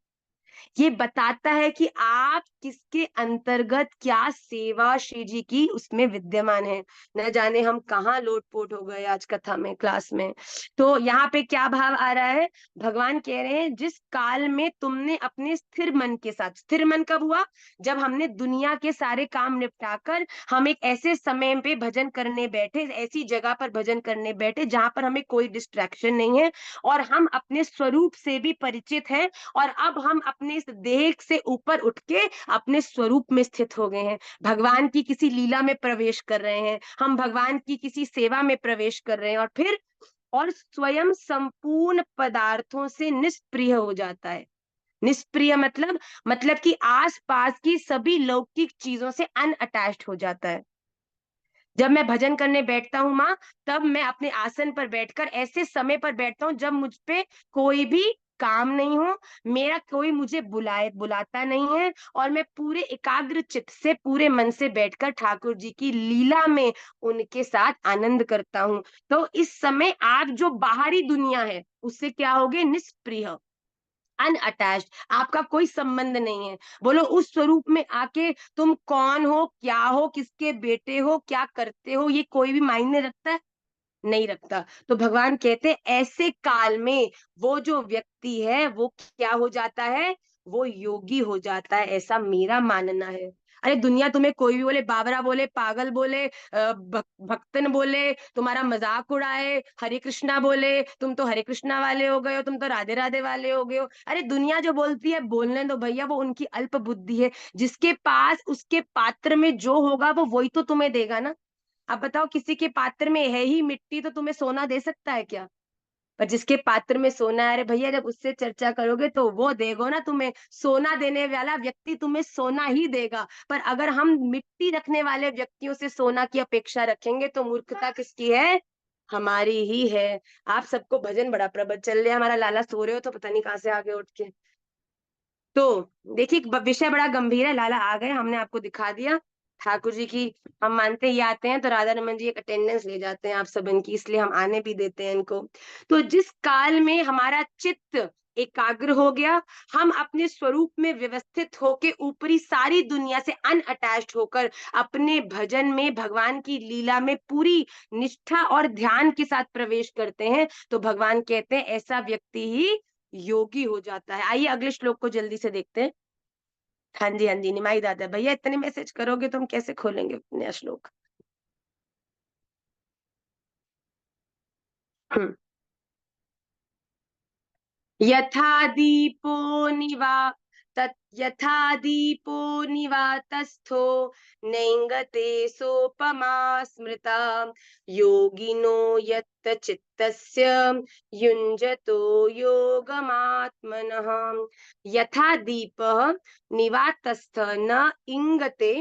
ये बताता है कि आप किसके अंतर्गत क्या सेवा श्री जी की उसमें विद्यमान है। न जाने हम कहाँ लोटपोट हो गए आज कथा में, क्लास में। तो यहाँ पे क्या भाव आ रहा है, भगवान कह रहे हैं जिस काल में तुमने अपने स्थिर मन के साथ, स्थिर मन कब हुआ, जब हमने दुनिया के सारे काम निपटाकर हम एक ऐसे समय पे भजन करने बैठे, ऐसी जगह पर भजन करने बैठे जहां पर हमें कोई डिस्ट्रैक्शन नहीं है और हम अपने स्वरूप से भी परिचित हैं, और अब हम अपने इस देह से ऊपर उठ के अपने स्वरूप में स्थित हो गए हैं, भगवान की किसी लीला में प्रवेश कर रहे हैं, हम भगवान की किसी सेवा में प्रवेश कर रहे हैं, और फिर और स्वयं संपूर्ण पदार्थों से निष्प्रिय हो जाता है। निष्प्रिय मतलब कि आसपास की सभी लौकिक चीजों से अनअटैच्ड हो जाता है। जब मैं भजन करने बैठता हूँ माँ, तब मैं अपने आसन पर बैठकर ऐसे समय पर बैठता हूँ जब मुझ पे कोई भी काम नहीं हो, मेरा कोई मुझे बुलाता नहीं है, और मैं पूरे एकाग्र चित्त से पूरे मन से बैठकर ठाकुर जी की लीला में उनके साथ आनंद करता हूँ। तो इस समय आप जो बाहरी दुनिया है उससे क्या होगे, निष्प्रिय, अनअटैच्ड, आपका कोई संबंध नहीं है। बोलो उस स्वरूप में आके तुम कौन हो, क्या हो, किसके बेटे हो, क्या करते हो, ये कोई भी मायने रखता है, नहीं रखता। तो भगवान कहते हैं ऐसे काल में वो जो व्यक्ति है वो क्या हो जाता है, वो योगी हो जाता है, ऐसा मेरा मानना है। अरे दुनिया तुम्हें कोई भी बोले, बाबरा बोले, पागल बोले, भक्तन बोले, तुम्हारा मजाक उड़ाए, हरे कृष्णा बोले, तुम तो हरे कृष्णा वाले हो गए हो, तुम तो राधे राधे वाले हो गए हो, अरे दुनिया जो बोलती है बोलने दो भैया, वो उनकी अल्प बुद्धि है। जिसके पास उसके पात्र में जो होगा वो वही तो तुम्हें देगा ना। अब बताओ किसी के पात्र में है ही मिट्टी तो तुम्हें सोना दे सकता है क्या? पर जिसके पात्र में सोना है, अरे भैया जब उससे चर्चा करोगे तो वो देगा ना तुम्हें, सोना देने वाला व्यक्ति तुम्हें सोना ही देगा। पर अगर हम मिट्टी रखने वाले व्यक्तियों से सोना की अपेक्षा रखेंगे तो मूर्खता किसकी है, हमारी ही है। आप सबको भजन बड़ा प्रबल चल रहा है, हमारा लाला सो रहे हो तो पता नहीं कहाँ से आगे उठ के। तो देखिए विषय बड़ा गंभीर है, लाला आ गए, हमने आपको दिखा दिया ठाकुर जी की। हम मानते ये आते हैं तो राधा रमन जी एक अटेंडेंस ले जाते हैं आप सब इनकी, इसलिए हम आने भी देते हैं इनको। तो जिस काल में हमारा चित्त एकाग्र हो गया, हम अपने स्वरूप में व्यवस्थित होके ऊपरी सारी दुनिया से अनअटैच्ड होकर अपने भजन में भगवान की लीला में पूरी निष्ठा और ध्यान के साथ प्रवेश करते हैं, तो भगवान कहते हैं ऐसा व्यक्ति ही योगी हो जाता है। आइए अगले श्लोक को जल्दी से देखते हैं। हाँ जी हाँ जी, निमाई दादा भैया इतने मैसेज करोगे तो हम कैसे खोलेंगे नया श्लोक। यथा दीपो निवा यथा दीपो निवातस्थो नैंगते सोपमा स्मृता योगिनो यत् चित्तस्य युञ्जतो योगमात्मनः। यथा दीपः निवातस्थ न इंगते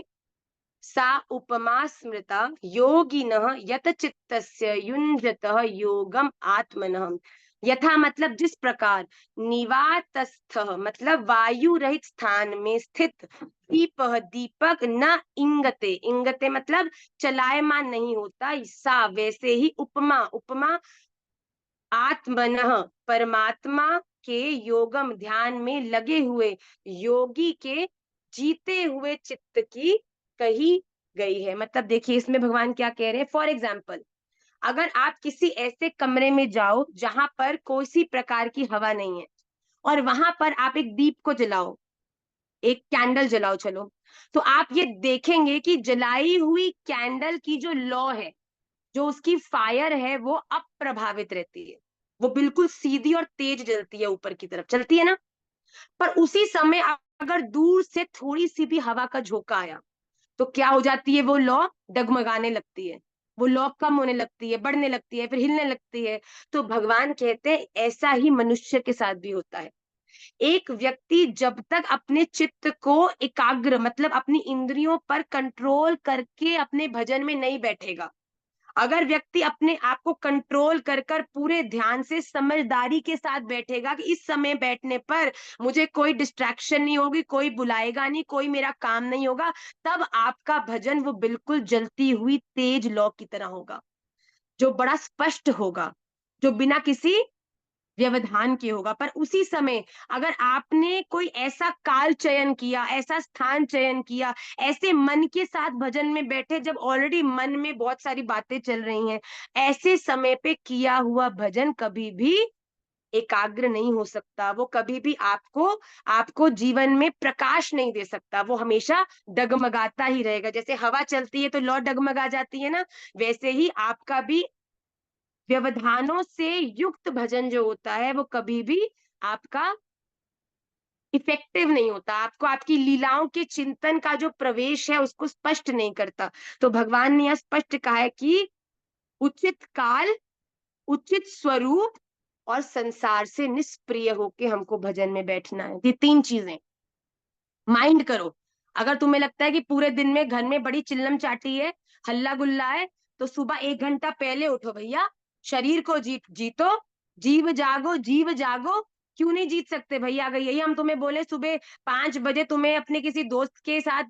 सा उपमा स्मृता योगिनः यत चित्तस्य युञ्जतः योगम आत्मनः। यथा मतलब जिस प्रकार, निवातस्थ मतलब वायु रहित स्थान में स्थित, दीपः दीपक न इंगते, इंगते मतलब चलायमान नहीं होता, सा वैसे ही, उपमा उपमा आत्मनः परमात्मा के योगम ध्यान में लगे हुए योगी के जीते हुए चित्त की कही गई है। मतलब देखिए इसमें भगवान क्या कह रहे हैं, फॉर एग्जाम्पल अगर आप किसी ऐसे कमरे में जाओ जहां पर कोई सी प्रकार की हवा नहीं है, और वहां पर आप एक दीप को जलाओ, एक कैंडल जलाओ, चलो, तो आप ये देखेंगे कि जलाई हुई कैंडल की जो लौ है, जो उसकी फायर है, वो अप्रभावित रहती है, वो बिल्कुल सीधी और तेज जलती है, ऊपर की तरफ चलती है ना। पर उसी समय अगर दूर से थोड़ी सी भी हवा का झोंका आया तो क्या हो जाती है, वो लौ डगमगाने लगती है, वो लौ कम होने लगती है, बढ़ने लगती है, फिर हिलने लगती है। तो भगवान कहते हैं ऐसा ही मनुष्य के साथ भी होता है। एक व्यक्ति जब तक अपने चित्त को एकाग्र मतलब अपनी इंद्रियों पर कंट्रोल करके अपने भजन में नहीं बैठेगा, अगर व्यक्ति अपने आप को कंट्रोल कर कर पूरे ध्यान से समझदारी के साथ बैठेगा कि इस समय बैठने पर मुझे कोई डिस्ट्रैक्शन नहीं होगी, कोई बुलाएगा नहीं, कोई मेरा काम नहीं होगा, तब आपका भजन वो बिल्कुल जलती हुई तेज लौ की तरह होगा, जो बड़ा स्पष्ट होगा, जो बिना किसी व्यवधान के होगा। पर उसी समय अगर आपने कोई ऐसा काल चयन किया, ऐसा स्थान चयन किया, ऐसे मन के साथ भजन में बैठे जब ऑलरेडी मन में बहुत सारी बातें चल रही हैं, ऐसे समय पे किया हुआ भजन कभी भी एकाग्र नहीं हो सकता। वो कभी भी आपको आपको जीवन में प्रकाश नहीं दे सकता। वो हमेशा डगमगाता ही रहेगा। जैसे हवा चलती है तो लौ डगमगा जाती है ना, वैसे ही आपका भी व्यवधानों से युक्त भजन जो होता है वो कभी भी आपका इफेक्टिव नहीं होता। आपको आपकी लीलाओं के चिंतन का जो प्रवेश है उसको स्पष्ट नहीं करता। तो भगवान ने यह स्पष्ट कहा है कि उचित काल, उचित स्वरूप और संसार से निष्प्रिय होके हमको भजन में बैठना है। ये तीन चीजें माइंड करो। अगर तुम्हें लगता है कि पूरे दिन में घर में बड़ी चिल्लम चाटी है, हल्ला गुल्ला है, तो सुबह 1 घंटा पहले उठो भैया। शरीर को जीतो, जीव जागो, जीव जागो। क्यों नहीं जीत सकते भैया? अगर यही हम तुम्हें बोले सुबह 5 बजे तुम्हें अपने किसी दोस्त के साथ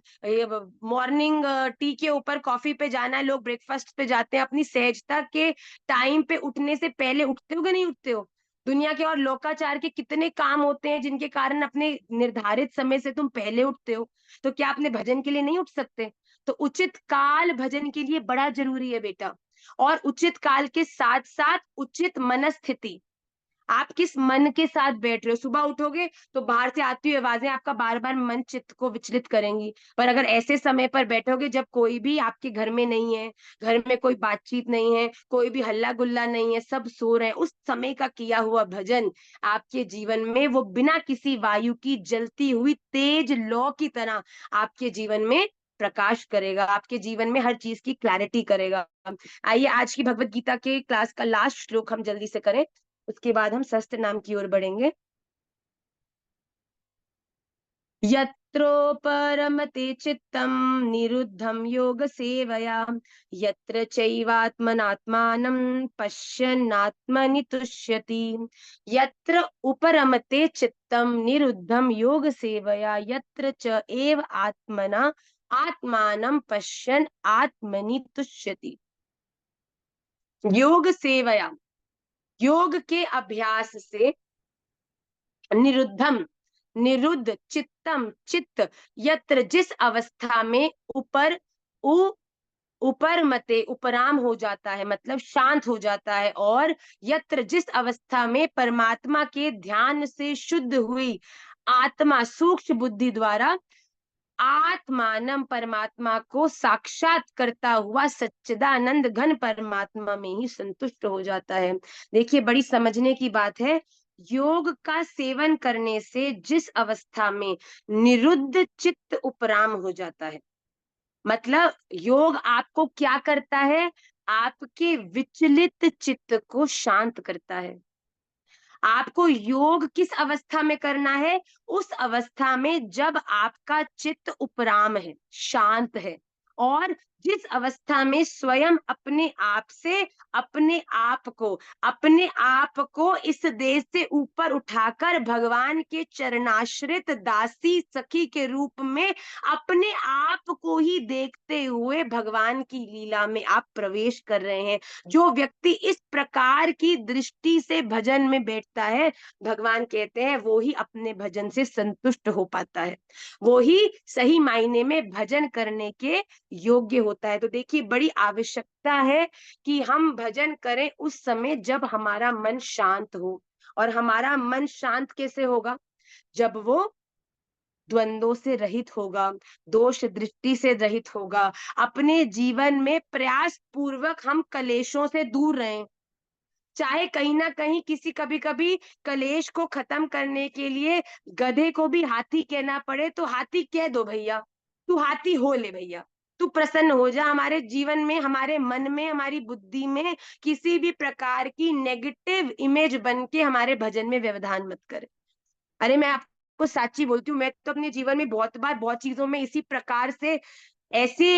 मॉर्निंग टी के ऊपर कॉफी पे जाना है, लोग ब्रेकफास्ट पे जाते हैं, अपनी सहजता के टाइम पे उठने से पहले उठते हो कि नहीं उठते हो? दुनिया के और लोकाचार के कितने काम होते हैं जिनके कारण अपने निर्धारित समय से तुम पहले उठते हो, तो क्या अपने भजन के लिए नहीं उठ सकते? तो उचित काल भजन के लिए बड़ा जरूरी है बेटा। और उचित काल के साथ साथ उचित मनस्थिति। आप किस मन के साथ बैठ रहे हो? सुबह उठोगे तो बाहर से आती हुई आवाजें आपका बार बार मन चित्त को विचलित करेंगी। पर अगर ऐसे समय पर बैठोगे जब कोई भी आपके घर में नहीं है, घर में कोई बातचीत नहीं है, कोई भी हल्ला गुल्ला नहीं है, सब सो रहे हैं, उस समय का किया हुआ भजन आपके जीवन में वो बिना किसी वायु की जलती हुई तेज लौ की तरह आपके जीवन में प्रकाश करेगा, आपके जीवन में हर चीज की क्लैरिटी करेगा। आइए आज की भगवत गीता के क्लास का लास्ट श्लोक हम जल्दी से करें, उसके बाद हम सहस्त्र नाम की ओर बढ़ेंगे। यत्रोपरमते चित्तम निरुद्धम योग सेवया, यत्र चैवात्मनात्मानं पश्यन्नात्मनि तुष्यति। यत्र उपरमते चित्तम निरुद्धम योग सेवया, यत्र च एव आत्मना आत्मानं पश्यन् आत्मनि तुष्यति। योग सेवया, योग के अभ्यास से, निरुद्धम, निरुद्ध, चित्तम, चित्त, यत्र, जिस अवस्था में, ऊपर मते, उपराम हो जाता है, मतलब शांत हो जाता है, और यत्र, जिस अवस्था में परमात्मा के ध्यान से शुद्ध हुई आत्मा सूक्ष्म बुद्धि द्वारा आत्मानम, परमात्मा को साक्षात करता हुआ सच्चिदानंद घन परमात्मा में ही संतुष्ट हो जाता है। देखिए बड़ी समझने की बात है। योग का सेवन करने से जिस अवस्था में निरुद्ध चित्त उपराम हो जाता है, मतलब योग आपको क्या करता है? आपके विचलित चित्त को शांत करता है। आपको योग किस अवस्था में करना है? उस अवस्था में जब आपका चित्त उपराम है, शांत है, और जिस अवस्था में स्वयं अपने आप से अपने आप को इस देश से ऊपर उठाकर भगवान के चरणाश्रित दासी सखी के रूप में अपने आप को ही देखते हुए भगवान की लीला में आप प्रवेश कर रहे हैं। जो व्यक्ति इस प्रकार की दृष्टि से भजन में बैठता है, भगवान कहते हैं वो ही अपने भजन से संतुष्ट हो पाता है, वो ही सही मायने में भजन करने के योग्य होता है। तो देखिए बड़ी आवश्यकता है कि हम भजन करें उस समय जब हमारा मन शांत हो। और हमारा मन शांत कैसे होगा? जब वो द्वंद्वों से रहित होगा, दोष दृष्टि से रहित होगा, अपने जीवन में प्रयास पूर्वक हम कलेशों से दूर रहें। चाहे कहीं ना कहीं किसी कभी कभी कलेश को खत्म करने के लिए गधे को भी हाथी कहना पड़े, तो हाथी कह दो भैया, तू हाथी हो ले भैया, तू प्रसन्न हो जा। हमारे जीवन में, हमारे मन में, हमारी बुद्धि में किसी भी प्रकार की नेगेटिव इमेज बन के हमारे भजन में व्यवधान मत करे। अरे मैं आपको सच्ची बोलती हूँ, मैं तो अपने जीवन में बहुत बार बहुत चीजों में इसी प्रकार से ऐसे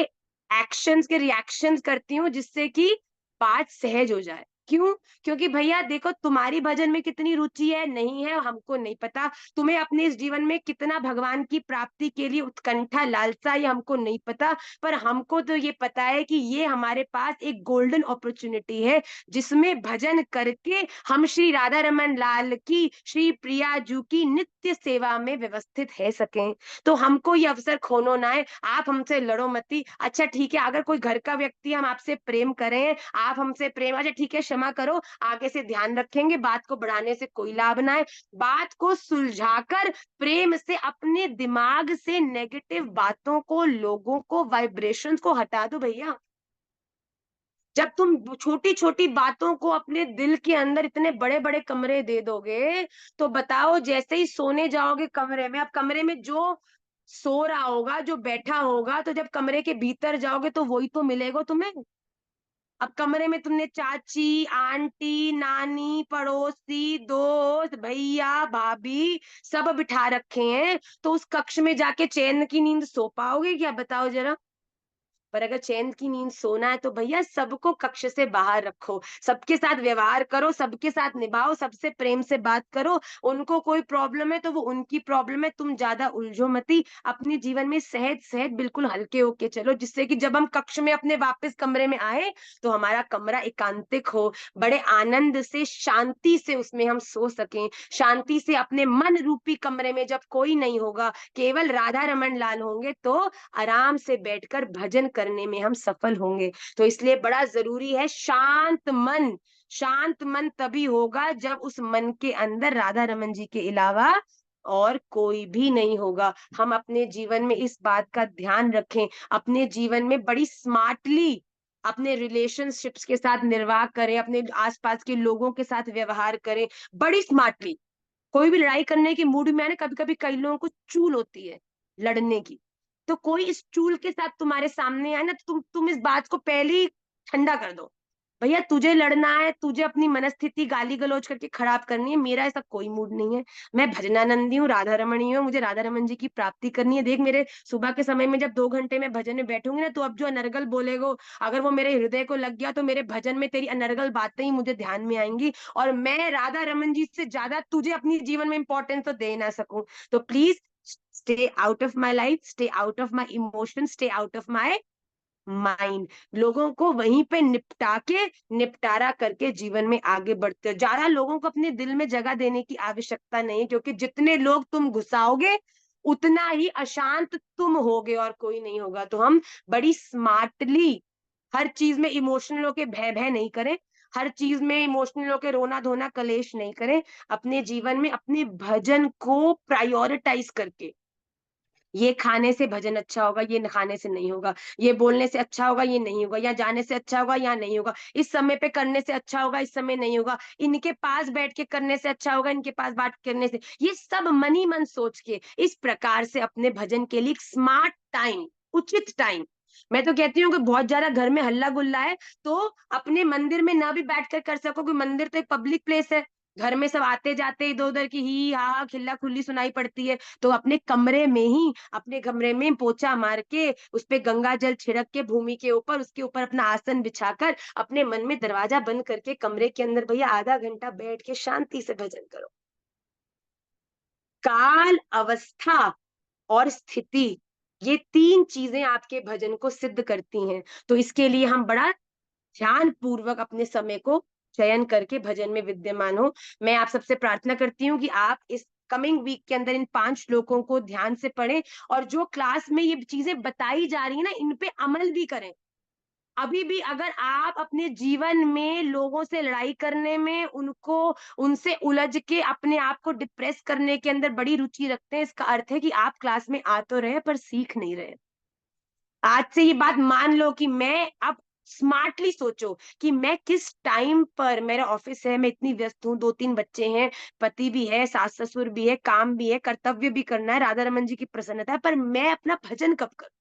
एक्शंस के रिएक्शंस करती हूँ जिससे कि बात सहज हो जाए। क्यों? क्योंकि भैया देखो, तुम्हारी भजन में कितनी रुचि है नहीं है हमको नहीं पता, तुम्हें अपने इस जीवन में कितना भगवान की प्राप्ति के लिए उत्कंठा लालसा ये हमको नहीं पता, पर हमको तो ये पता है कि ये हमारे पास एक गोल्डन अपॉर्चुनिटी है जिसमें भजन करके हम श्री राधा रमन लाल की, श्री प्रिया जू की नित्य सेवा में व्यवस्थित है सकें। तो हमको ये अवसर खोनो ना है। आप हमसे लड़ो मती। अच्छा ठीक है, अगर कोई घर का व्यक्ति हम आपसे प्रेम करें, आप हमसे प्रेम, अच्छा ठीक है क्षमा करो, आगे से ध्यान रखेंगे, बात को बढ़ाने से कोई लाभ ना है। बात को सुलझाकर प्रेम से अपने दिमाग से नेगेटिव बातों को, लोगों को, वाइब्रेशंस को हटा दो भैया। जब तुम छोटी छोटी बातों को अपने दिल के अंदर इतने बड़े बड़े कमरे दे दोगे, तो बताओ जैसे ही सोने जाओगे कमरे में, अब कमरे में जो सो रहा होगा, जो बैठा होगा, तो जब कमरे के भीतर जाओगे तो वही तो मिलेगा तुम्हें। अब कमरे में तुमने चाची, आंटी, नानी, पड़ोसी, दोस्त, भैया, भाभी सब बिठा रखे हैं, तो उस कक्ष में जाके चैन की नींद सो पाओगे क्या? बताओ जरा। पर अगर चैन की नींद सोना है तो भैया सबको कक्ष से बाहर रखो, सबके साथ व्यवहार करो, सबके साथ निभाओ, सबसे प्रेम से बात करो। उनको कोई प्रॉब्लम है तो वो उनकी प्रॉब्लम है, तुम ज्यादा उलझो मती। अपने जीवन में सहज सहज बिल्कुल हल्के होके चलो, जिससे कि जब हम कक्ष में अपने वापस कमरे में आए तो हमारा कमरा एकांतिक हो, बड़े आनंद से, शांति से उसमें हम सो सकें। शांति से अपने मन रूपी कमरे में जब कोई नहीं होगा, केवल राधा रमन लाल होंगे, तो आराम से बैठकर भजन करने में हम सफल होंगे। तो इसलिए बड़ा जरूरी है शांत मन। शांत मन तभी होगा जब उस मन के अंदर राधा रमन जी के अलावा और कोई भी नहीं होगा। हम अपने जीवन में इस बात का ध्यान रखें, अपने जीवन में बड़ी स्मार्टली अपने रिलेशनशिप्स के साथ निर्वाह करें, अपने आसपास के लोगों के साथ व्यवहार करें बड़ी स्मार्टली। कोई भी लड़ाई करने के मूड में है ना, कभी कभी कई लोगों को चूल होती है लड़ने की, तो कोई इस चूल के साथ तुम्हारे सामने आए ना, तो तुम इस बात को पहले ही ठंडा कर दो। भैया तुझे लड़ना है, तुझे अपनी मनस्थिति गाली गलौज करके खराब करनी है, मेरा ऐसा कोई मूड नहीं है। मैं भजनानंदी हूँ, राधा रमणी हूँ, मुझे राधा रमन जी की प्राप्ति करनी है। देख मेरे सुबह के समय में जब 2 घंटे में भजन में बैठूंगी ना, तो अब जो अनर्गल बोलेगो, अगर वो मेरे हृदय को लग गया, तो मेरे भजन में तेरी अनर्गल बातें ही मुझे ध्यान में आएंगी, और मैं राधा रमन जी से ज्यादा तुझे अपनी जीवन में इंपॉर्टेंस तो दे ना सकूं। तो please stay out of my life, stay out of my emotion, stay out of my mind. लोगों को वहीं पे निपटा के, निपटारा करके जीवन में आगे बढ़ते हो। ज्यादा लोगों को अपने दिल में जगह देने की आवश्यकता नहीं है, क्योंकि जितने लोग तुम घुसाओगे उतना ही अशांत तुम होगे और कोई नहीं होगा। तो हम बड़ी स्मार्टली हर चीज में इमोशनल होके भय भय नहीं करें, हर चीज में इमोशनल होके रोना धोना कलेश नहीं करें। अपने जीवन में अपने भजन को प्रायोरिटाइज करके, ये खाने से भजन अच्छा होगा, ये खाने से नहीं होगा, ये बोलने से अच्छा होगा, ये नहीं होगा, या जाने से अच्छा होगा, या नहीं होगा, इस समय पे करने से अच्छा होगा, इस समय नहीं होगा, इनके पास बैठ के करने से अच्छा होगा, इनके पास बैठ करने से, ये सब मन ही मन सोच के इस प्रकार से अपने भजन के लिए स्मार्ट टाइम, उचित टाइम। मैं तो कहती हूँ कि बहुत ज्यादा घर में हल्ला गुल्ला है तो अपने मंदिर में ना भी बैठकर कर सको, क्योंकि मंदिर तो एक पब्लिक प्लेस है, घर में सब आते जाते इधर उधर की ही हा खिल्ला खुल्ली सुनाई पड़ती है। तो अपने कमरे में ही, अपने कमरे में पोछा मार के, उस पे गंगा जल छिड़क के, भूमि के ऊपर, उसके ऊपर अपना आसन बिछाकर, अपने मन में दरवाजा बंद करके कमरे के अंदर भैया आधा घंटा बैठ के शांति से भजन करो। काल, अवस्था और स्थिति, ये 3 चीजें आपके भजन को सिद्ध करती हैं। तो इसके लिए हम बड़ा ध्यान पूर्वक अपने समय को चयन करके भजन में विद्यमान हो। मैं आप सबसे प्रार्थना करती हूँ कि आप इस कमिंग वीक के अंदर इन 5 श्लोकों को ध्यान से पढ़ें, और जो क्लास में ये चीजें बताई जा रही है ना, इन पे अमल भी करें। अभी भी अगर आप अपने जीवन में लोगों से लड़ाई करने में, उनको, उनसे उलझ के अपने आप को डिप्रेस करने के अंदर बड़ी रुचि रखते हैं, इसका अर्थ है कि आप क्लास में आ तो रहे पर सीख नहीं रहे। आज से ये बात मान लो कि मैं अब स्मार्टली सोचो कि मैं किस टाइम पर, मेरा ऑफिस है, मैं इतनी व्यस्त हूँ, 2-3 बच्चे हैं, पति भी है, सास ससुर भी है, काम भी है, कर्तव्य भी करना है, राधा रमन जी की प्रसन्नता है, पर मैं अपना भजन कब करूं?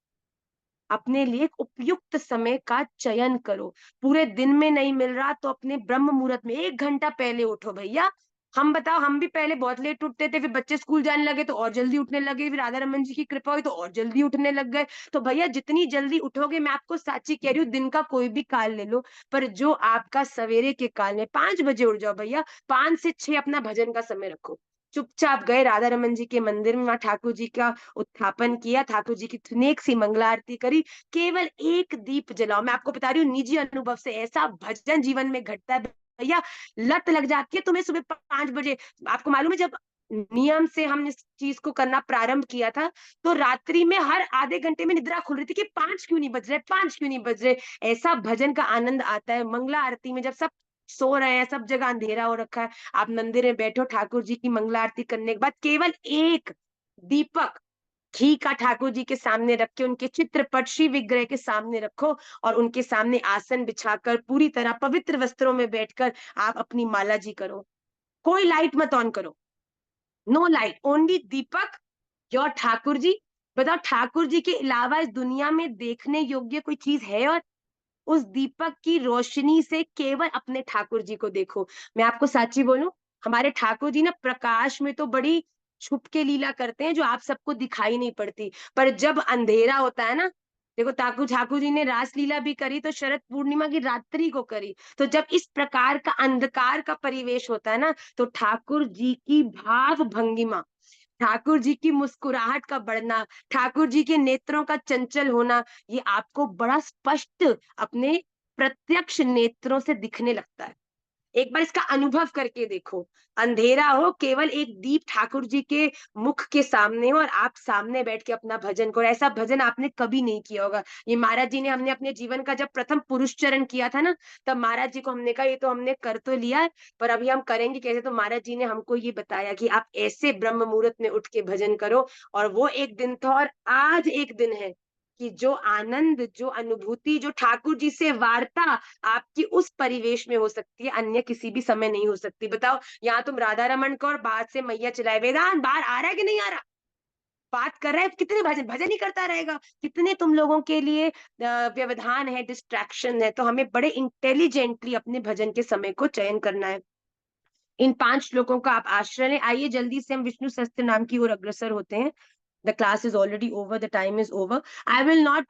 अपने लिए एक उपयुक्त समय का चयन करो। पूरे दिन में नहीं मिल रहा तो अपने ब्रह्म मुहूर्त में 1 घंटा पहले उठो भैया, हम बताओ, हम भी पहले बहुत लेट उठते थे, फिर बच्चे स्कूल जाने लगे तो और जल्दी उठने लगे, फिर राधा रमन जी की कृपा हुई तो और जल्दी उठने लग गए। तो भैया जितनी जल्दी उठोगे, मैं आपको सच्ची कह रही हूँ, दिन का कोई भी काल ले लो, पर जो आपका सवेरे के काल में 5 बजे उठ जाओ भैया, 5 से 6 अपना भजन का समय रखो। चुपचाप गए राधा रमन जी के मंदिर में, वहां ठाकुर जी का उत्थापन किया, ठाकुर जी की नेक सी मंगला आरती करी, केवल एक दीप जलाओ। मैं आपको बता रही हूँ निजी अनुभव से, ऐसा भजन जीवन में घटता है भैया, लत लग जाती है तुम्हें सुबह 5 बजे। आपको मालूम है, जब नियम से हमने इस चीज को करना प्रारंभ किया था, तो रात्रि में हर आधे घंटे में निद्रा खुल रही थी कि 5 क्यों नहीं बज रहे, 5 क्यों नहीं बज रहे। ऐसा भजन का आनंद आता है मंगला आरती में, जब सब सो रहे हैं, सब जगह अंधेरा हो रखा है, आप मंदिर में बैठो, ठाकुर जी की मंगला आरती करने के बाद केवल एक दीपक घी का ठाकुर जी के सामने रख के, उनके चित्रपट श्री विग्रह के सामने रखो, और उनके सामने आसन बिछाकर पूरी तरह पवित्र वस्त्रों में बैठकर आप अपनी माला जी करो। कोई लाइट मत ऑन करो, no light, only deepak, your Thakur ji. बताओ, ठाकुर जी के अलावा इस दुनिया में देखने योग्य कोई चीज है? और उस दीपक की रोशनी से केवल अपने ठाकुर जी को देखो। मैं आपको सच्ची बोलूं, हमारे ठाकुर जी ना प्रकाश में तो बड़ी छुप के लीला करते हैं, जो आप सबको दिखाई नहीं पड़ती, पर जब अंधेरा होता है ना, देखो ठाकुर ठाकुर जी ने रासलीला भी करी तो शरद पूर्णिमा की रात्रि को करी, तो जब इस प्रकार का अंधकार का परिवेश होता है ना, तो ठाकुर जी की भाव भंगिमा, ठाकुर जी की मुस्कुराहट का बढ़ना, ठाकुर जी के नेत्रों का चंचल होना, ये आपको बड़ा स्पष्ट अपने प्रत्यक्ष नेत्रों से दिखने लगता है। एक बार इसका अनुभव करके देखो, अंधेरा हो, केवल एक दीप ठाकुर जी के मुख के सामने हो, और आप सामने बैठ के अपना भजन करो। ऐसा भजन आपने कभी नहीं किया होगा। ये महाराज जी ने, हमने अपने जीवन का जब प्रथम पुरुष चरण किया था ना, तब महाराज जी को हमने कहा ये तो हमने कर तो लिया है, पर अभी हम करेंगे कैसे। तो महाराज जी ने हमको ये बताया कि आप ऐसे ब्रह्म मुहूर्त में उठ के भजन करो, और वो एक दिन था और आज एक दिन है कि जो आनंद, जो अनुभूति, जो ठाकुर जी से वार्ता आपकी उस परिवेश में हो सकती है, अन्य किसी भी समय नहीं हो सकती। बताओ, यहाँ तुम राधा रमन को और बाद से मैया चलाए, वेदांत बाहर आ रहा है कि नहीं आ रहा, बात कर रहा है, कितने भजन भजन ही करता रहेगा। कितने तुम लोगों के लिए व्यवधान है, डिस्ट्रैक्शन है, तो हमें बड़े इंटेलिजेंटली अपने भजन के समय को चयन करना है। इन 5 श्लोकों का आप आश्रय लें। आइए जल्दी से हम विष्णु सहस्त्र नाम की ओर अग्रसर होते हैं। The class is already over, the time is over. I will not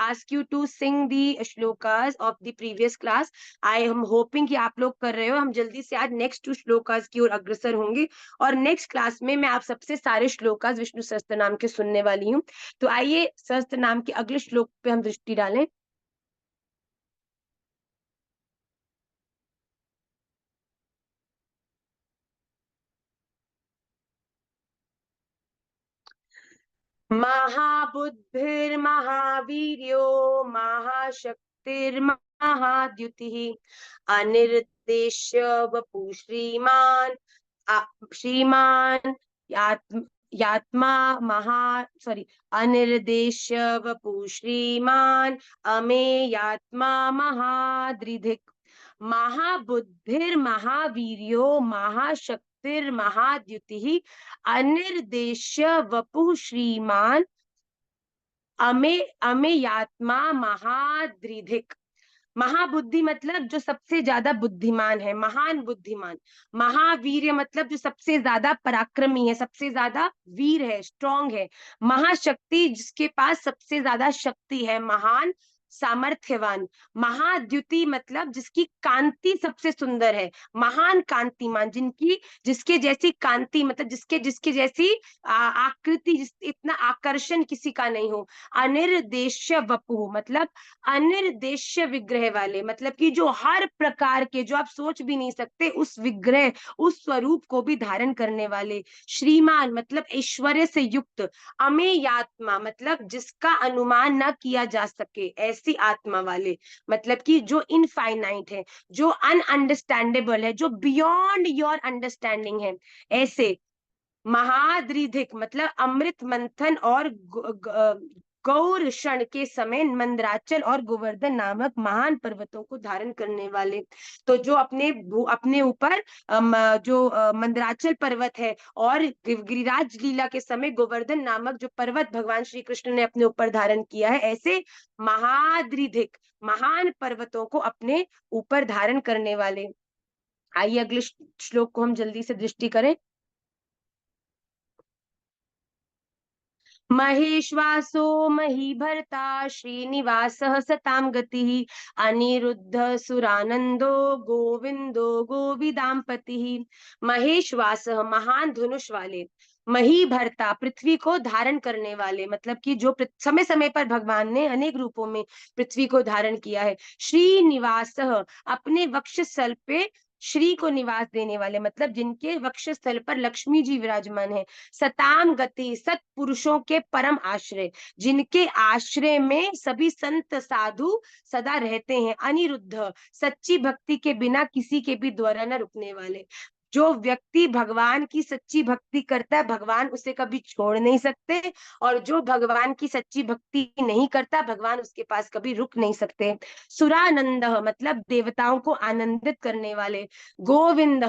ask you to sing the shlokas of the previous class. I am hoping कि आप लोग कर रहे हो। हम जल्दी से आज next 2 श्लोकास की ओर अग्रसर होंगे, और नेक्स्ट क्लास में मैं आप सबसे सारे श्लोकास विष्णु सहस्त्र नाम के सुनने वाली हूँ। तो आइए सहस्त्र नाम के अगले श्लोक पे हम दृष्टि डालें। महाबुद्धिर्महावीर्यो महाशक्तिर्महाद्युतिः अनिर्देश्य वपु श्रीमान श्रीमान यात्मा महा सॉरी अनिर्देश्य वपु श्रीमान अमेयात्मा महाद्रिधिक महाबुद्धिर्महावीर्यो महाशक्तिर्महाद्युतिः अनिर्देश्य वपुः श्रीमान अमेयात्मा महाद्रिधिक। महाबुद्धि मतलब जो सबसे ज्यादा बुद्धिमान है, महान बुद्धिमान। महावीर्य मतलब जो सबसे ज्यादा पराक्रमी है, सबसे ज्यादा वीर है, स्ट्रांग है। महाशक्ति जिसके पास सबसे ज्यादा शक्ति है, महान सामर्थ्यवान। महाद्युति मतलब जिसकी कांति सबसे सुंदर है, महान कांतिमान, जिसके जैसी कांति मतलब जिसके जिसके जैसी आकृति, इतना आकर्षण किसी का नहीं हो। अनिर्देश्य वपु मतलब अनिर्देश्य विग्रह वाले, मतलब कि जो हर प्रकार के, जो आप सोच भी नहीं सकते उस विग्रह, उस स्वरूप को भी धारण करने वाले। श्रीमान मतलब ऐश्वर्य से युक्त। अमेयात्मा मतलब जिसका अनुमान न किया जा सके, ऐसी आत्मा वाले, मतलब कि जो इनफाइनाइट है, जो अनअंडरस्टैंडेबल है, जो बियॉन्ड योर अंडरस्टैंडिंग है, ऐसे। महाद्रिधिक मतलब अमृत मंथन और गौर क्षण के समय मंदराचल और गोवर्धन नामक महान पर्वतों को धारण करने वाले। तो जो अपने ऊपर जो मंदराचल पर्वत है, और गिरिराज लीला के समय गोवर्धन नामक जो पर्वत भगवान श्री कृष्ण ने अपने ऊपर धारण किया है, ऐसे महाद्रिधिक महान पर्वतों को अपने ऊपर धारण करने वाले। आइए अगले श्लोक को हम जल्दी से दृष्टि करें। महेश्वासो महीभर्ता श्रीनिवासः सतां गतिः अनिरुद्ध सुरानंदो गोविंदो गोविदाम्पतिः। महेश्वासः महान धनुष वाले, महीभर्ता पृथ्वी को धारण करने वाले, मतलब कि जो समय समय पर भगवान ने अनेक रूपों में पृथ्वी को धारण किया है। श्रीनिवासः अपने वक्षस्थल पे श्री को निवास देने वाले, मतलब जिनके वक्षस्थल पर लक्ष्मी जी विराजमान है। सताम गति सत पुरुषों के परम आश्रय, जिनके आश्रय में सभी संत साधु सदा रहते हैं। अनिरुद्ध सच्ची भक्ति के बिना किसी के भी द्वारा न रुकने वाले। जो व्यक्ति भगवान की सच्ची भक्ति करता है भगवान उसे कभी छोड़ नहीं सकते, और जो भगवान की सच्ची भक्ति नहीं करता भगवान उसके पास कभी रुक नहीं सकते। सुरानंद मतलब देवताओं को आनंदित करने वाले। गोविंद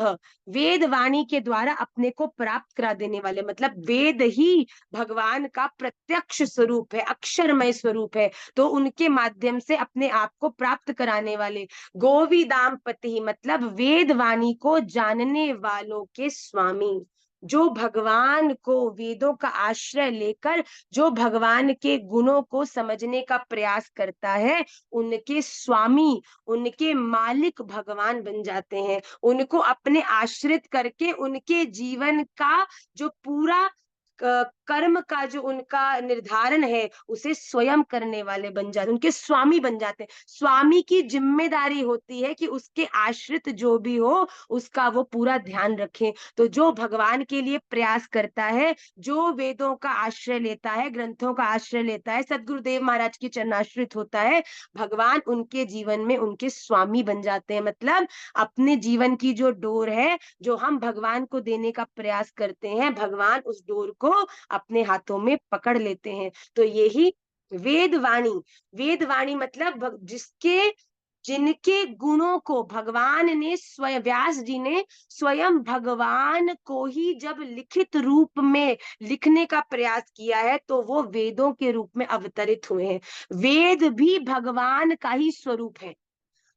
वेद वाणी के द्वारा अपने को प्राप्त करा देने वाले, मतलब वेद ही भगवान का प्रत्यक्ष स्वरूप है, अक्षरमय स्वरूप है, तो उनके माध्यम से अपने आप को प्राप्त कराने वाले। गोविदाम्पति मतलब वेद वाणी को जानने वालों के स्वामी, जो भगवान को वेदों का आश्रय लेकर जो भगवान के गुणों को समझने का प्रयास करता है, उनके स्वामी उनके मालिक भगवान बन जाते हैं। उनको अपने आश्रित करके उनके जीवन का जो पूरा कर्म का जो उनका निर्धारण है उसे स्वयं करने वाले बन जाते, उनके स्वामी बन जाते हैं। स्वामी की जिम्मेदारी होती है कि उसके आश्रित जो भी हो उसका वो पूरा ध्यान रखें। तो जो भगवान के लिए प्रयास करता है, जो वेदों का आश्रय लेता है, ग्रंथों का आश्रय लेता है, सदगुरुदेव महाराज की चरणाश्रित होता है, भगवान उनके जीवन में उनके स्वामी बन जाते हैं। मतलब अपने जीवन की जो डोर है जो हम भगवान को देने का प्रयास करते हैं, भगवान उस डोर को अपने हाथों में पकड़ लेते हैं। तो यही वेद वाणी मतलब जिसके जिनके गुणों को भगवान ने स्वयं, व्यास जी ने स्वयं भगवान को ही जब लिखित रूप में लिखने का प्रयास किया है तो वो वेदों के रूप में अवतरित हुए हैं। वेद भी भगवान का ही स्वरूप है।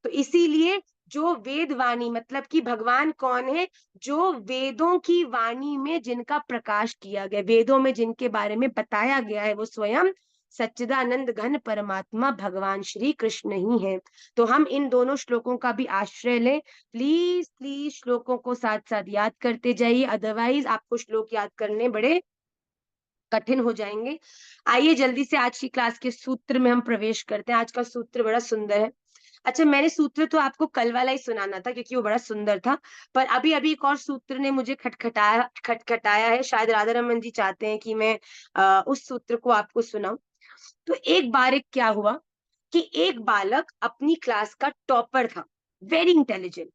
तो इसीलिए जो वेद वाणी मतलब कि भगवान कौन है, जो वेदों की वाणी में जिनका प्रकाश किया गया, वेदों में जिनके बारे में बताया गया है, वो स्वयं सच्चिदानंद घन परमात्मा भगवान श्री कृष्ण ही है। तो हम इन दोनों श्लोकों का भी आश्रय लें। प्लीज प्लीज श्लोकों को साथ साथ याद करते जाइए, अदरवाइज आपको श्लोक याद करने बड़े कठिन हो जाएंगे। आइए जल्दी से आज की क्लास के सूत्र में हम प्रवेश करते हैं। आज का सूत्र बड़ा सुंदर है। अच्छा, मैंने सूत्र तो आपको कल वाला ही सुनाना था क्योंकि वो बड़ा सुंदर था, पर अभी अभी एक और सूत्र ने मुझे खटखटाया है। शायद राधा रमन जी चाहते हैं कि मैं उस सूत्र को आपको सुनाऊं। तो एक बार एक क्या हुआ कि एक बालक अपनी क्लास का टॉपर था, वेरी इंटेलिजेंट,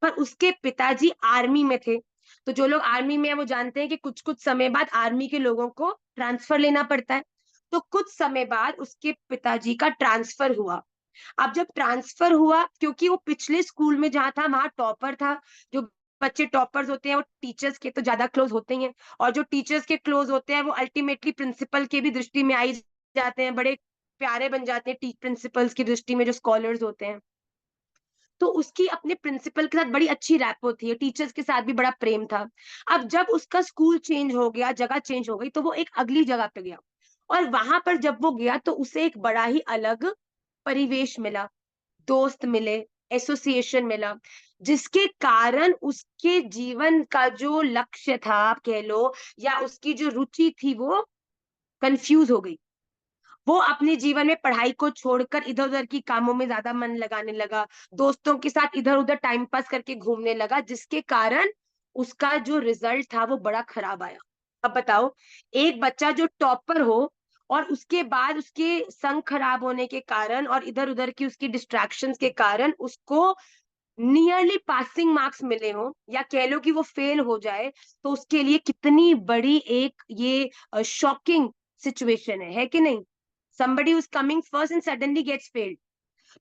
पर उसके पिताजी आर्मी में थे। तो जो लोग आर्मी में है वो जानते हैं कि कुछ कुछ समय बाद आर्मी के लोगों को ट्रांसफर लेना पड़ता है। तो कुछ समय बाद उसके पिताजी का ट्रांसफर हुआ। अब जब ट्रांसफर हुआ, क्योंकि वो पिछले स्कूल में जहाँ था वहां टॉपर था, जो बच्चे टॉपर्स होते हैं वो टीचर्स के तो ज्यादा क्लोज होते ही हैं, और जो टीचर्स के क्लोज होते हैं वो अल्टीमेटली प्रिंसिपल के भी दृष्टि में आई जाते हैं, बड़े प्यारे बन जाते हैं प्रिंसिपल्स की दृष्टि में जो स्कॉलर्स होते हैं। तो उसकी अपने प्रिंसिपल के साथ बड़ी अच्छी रैपो थी, टीचर्स के साथ भी बड़ा प्रेम था। अब जब उसका स्कूल चेंज हो गया, जगह चेंज हो गई, तो वो एक अगली जगह पे गया, और वहां पर जब वो गया तो उसे एक बड़ा ही अलग परिवेश मिला, दोस्त मिले, एसोसिएशन मिला, जिसके कारण उसके जीवन का जो लक्ष्य था आप कह लो, या उसकी जो रुचि थी, वो कंफ्यूज हो गई। वो अपने जीवन में पढ़ाई को छोड़कर इधर उधर की कामों में ज्यादा मन लगाने लगा, दोस्तों के साथ इधर उधर टाइम पास करके घूमने लगा, जिसके कारण उसका जो रिजल्ट था वो बड़ा खराब आया। अब बताओ, एक बच्चा जो टॉपर हो और उसके बाद उसके संग खराब होने के कारण और इधर उधर की उसकी डिस्ट्रैक्शंस के कारण उसको नियरली पासिंग मार्क्स मिले हो, या कह लो कि वो फेल हो जाए, तो उसके लिए कितनी बड़ी एक ये शॉकिंग सिचुएशन है कि नहीं? somebody who's coming first and suddenly gets failed।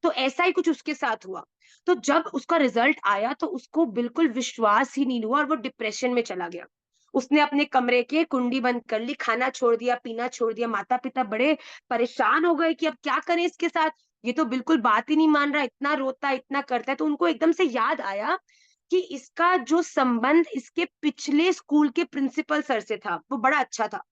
तो ऐसा ही कुछ उसके साथ हुआ। तो जब उसका रिजल्ट आया तो उसको बिल्कुल विश्वास ही नहीं हुआ और वो डिप्रेशन में चला गया। उसने अपने कमरे के कुंडी बंद कर ली, खाना छोड़ दिया, पीना छोड़ दिया। माता पिता बड़े परेशान हो गए कि अब क्या करें इसके साथ, ये तो बिल्कुल बात ही नहीं मान रहा, इतना रोता है, इतना करता है। तो उनको एकदम से याद आया कि इसका जो संबंध इसके पिछले स्कूल के प्रिंसिपल सर से था वो बड़ा अच्छा था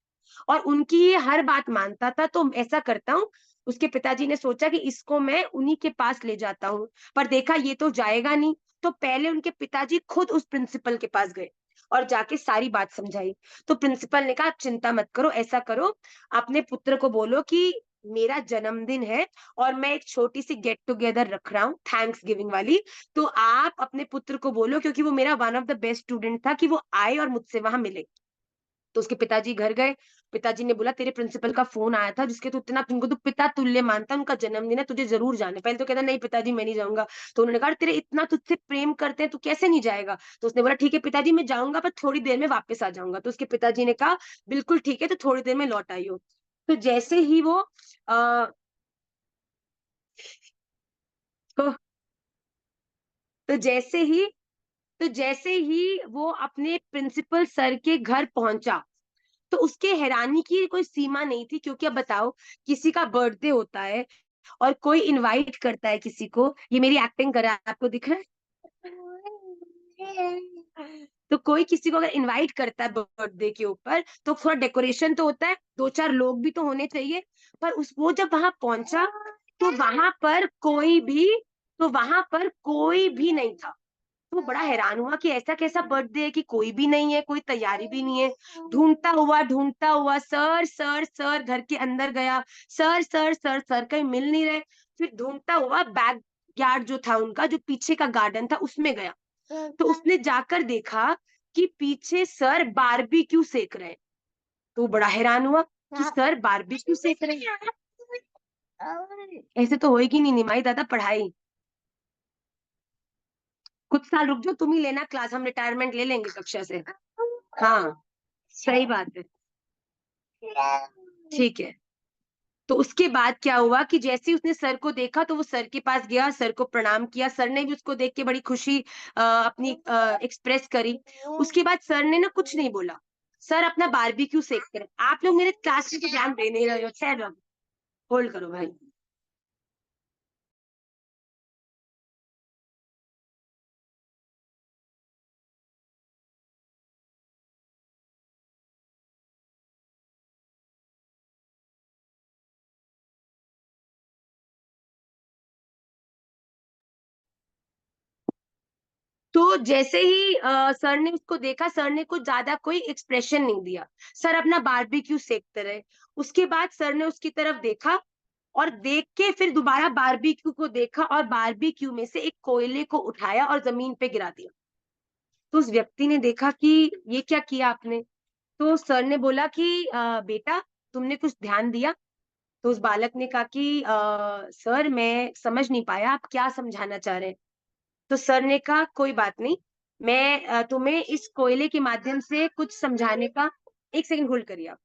और उनकी ये हर बात मानता था। तो ऐसा करता हूँ, उसके पिताजी ने सोचा कि इसको मैं उन्हीं के पास ले जाता हूँ, पर देखा ये तो जाएगा नहीं। तो पहले उनके पिताजी खुद उस प्रिंसिपल के पास गए और जाके सारी बात समझाई। तो प्रिंसिपल ने कहा आप चिंता मत करो, ऐसा करो अपने पुत्र को बोलो कि मेरा जन्मदिन है और मैं एक छोटी सी गेट टुगेदर रख रहा हूँ थैंक्स गिविंग वाली, तो आप अपने पुत्र को बोलो, क्योंकि वो मेरा one of the best student था, कि वो आए और मुझसे वहां मिले। तो उसके पिताजी घर गए। पिताजी ने बोला तेरे प्रिंसिपल का फोन आया था जिसके तू इतना, तुमको तो पिता तुल्य मानता, उनका जन्मदिन है, तुझे जरूर जाना। पहले तो कहता नहीं पिताजी मैं नहीं जाऊंगा। तो उन्होंने कहा तेरे इतना तुझसे प्रेम करते हैं तू कैसे नहीं जाएगा। तो उसने बोला ठीक है पिताजी मैं जाऊंगा पर थोड़ी देर में वापस आ जाऊंगा। तो उसके पिताजी ने कहा बिल्कुल ठीक है, तो थोड़ी देर में लौट आइयो। तो जैसे ही वो आ, तो, तो जैसे ही वो अपने प्रिंसिपल सर के घर पहुंचा तो उसके हैरानी की कोई सीमा नहीं थी, क्योंकि अब बताओ किसी का बर्थडे होता है और कोई इनवाइट करता है किसी को, ये मेरी एक्टिंग कर रहा है आपको दिख रहा है, तो कोई किसी को अगर इनवाइट करता है बर्थडे के ऊपर तो थोड़ा डेकोरेशन तो होता है, दो चार लोग भी तो होने चाहिए। पर वो जब वहां पहुंचा तो वहां पर कोई भी नहीं था। तो वो बड़ा हैरान हुआ कि ऐसा कैसा बर्थडे है कि कोई भी नहीं है, कोई तैयारी भी नहीं है। ढूंढता हुआ सर सर सर घर के अंदर गया, सर सर सर सर कहीं मिल नहीं रहे। फिर ढूंढता हुआ बैक यार्ड जो था उनका, जो पीछे का गार्डन था उसमें गया। तो उसने जाकर देखा कि पीछे सर बारबेक्यू सेक रहे हैं। तो वो बड़ा हैरान हुआ कि सर बारबेक्यू सेक रहे हैं, ऐसे तो होएगी नहीं निमाई दादा पढ़ाई। कुछ साल रुक जाओ, तुम ही लेना क्लास, हम रिटायरमेंट ले लेंगे कक्षा से। हाँ सही बात है, ठीक है। तो उसके बाद क्या हुआ कि जैसे ही उसने सर को देखा तो वो सर के पास गया, सर को प्रणाम किया। सर ने भी उसको देख के बड़ी खुशी अपनी एक्सप्रेस करी। उसके बाद सर ने ना कुछ नहीं बोला, सर अपना बारबेक्यू सेक कर। आप लोग मेरे क्लास में तो ध्यान दे नहीं रहे हो, खैर होल्ड करो भाई। तो जैसे ही सर ने उसको देखा, सर ने कुछ ज्यादा कोई एक्सप्रेशन नहीं दिया, सर अपना बारबेक्यू सेकते रहे। उसके बाद सर ने उसकी तरफ देखा और देख के फिर दोबारा बारबेक्यू को देखा और बारबेक्यू में से एक कोयले को उठाया और जमीन पे गिरा दिया। तो उस व्यक्ति ने देखा कि ये क्या किया आपने। तो सर ने बोला कि बेटा तुमने कुछ ध्यान दिया। तो उस बालक ने कहा कि सर मैं समझ नहीं पाया आप क्या समझाना चाह रहे हैं। तो सर ने कहा कोई बात नहीं, मैं तुम्हें इस कोयले के माध्यम से कुछ समझाने का, एक सेकंड होल्ड करिए आप।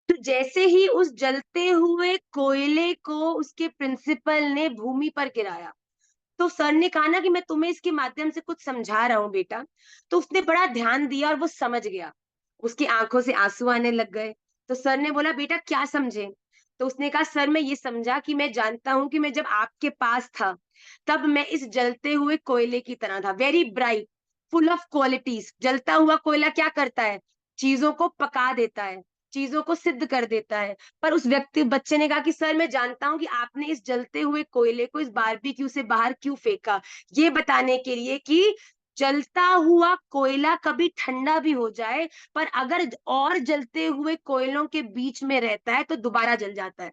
तो जैसे ही उस जलते हुए कोयले को उसके प्रिंसिपल ने भूमि पर गिराया, तो सर ने कहा ना कि मैं तुम्हें इसके माध्यम से कुछ समझा रहा हूँ बेटा। तो उसने बड़ा ध्यान दिया और वो समझ गया, उसकी आंखों से आंसू आने लग गए। तो सर ने बोला बेटा क्या समझे। तो उसने कहा सर मैं ये समझा कि मैं जानता हूं कि मैं जब आपके पास था तब मैं इस जलते हुए कोयले की तरह था, very bright, full of qualities. जलता हुआ कोयला क्या करता है, चीजों को पका देता है, चीजों को सिद्ध कर देता है। पर उस बच्चे ने कहा कि सर मैं जानता हूं कि आपने इस जलते हुए कोयले को इस बारबेक्यू से बाहर क्यों फेंका, ये बताने के लिए कि जलता हुआ कोयला कभी ठंडा भी हो जाए पर अगर और जलते हुए कोयलों के बीच में रहता है तो दोबारा जल जाता है।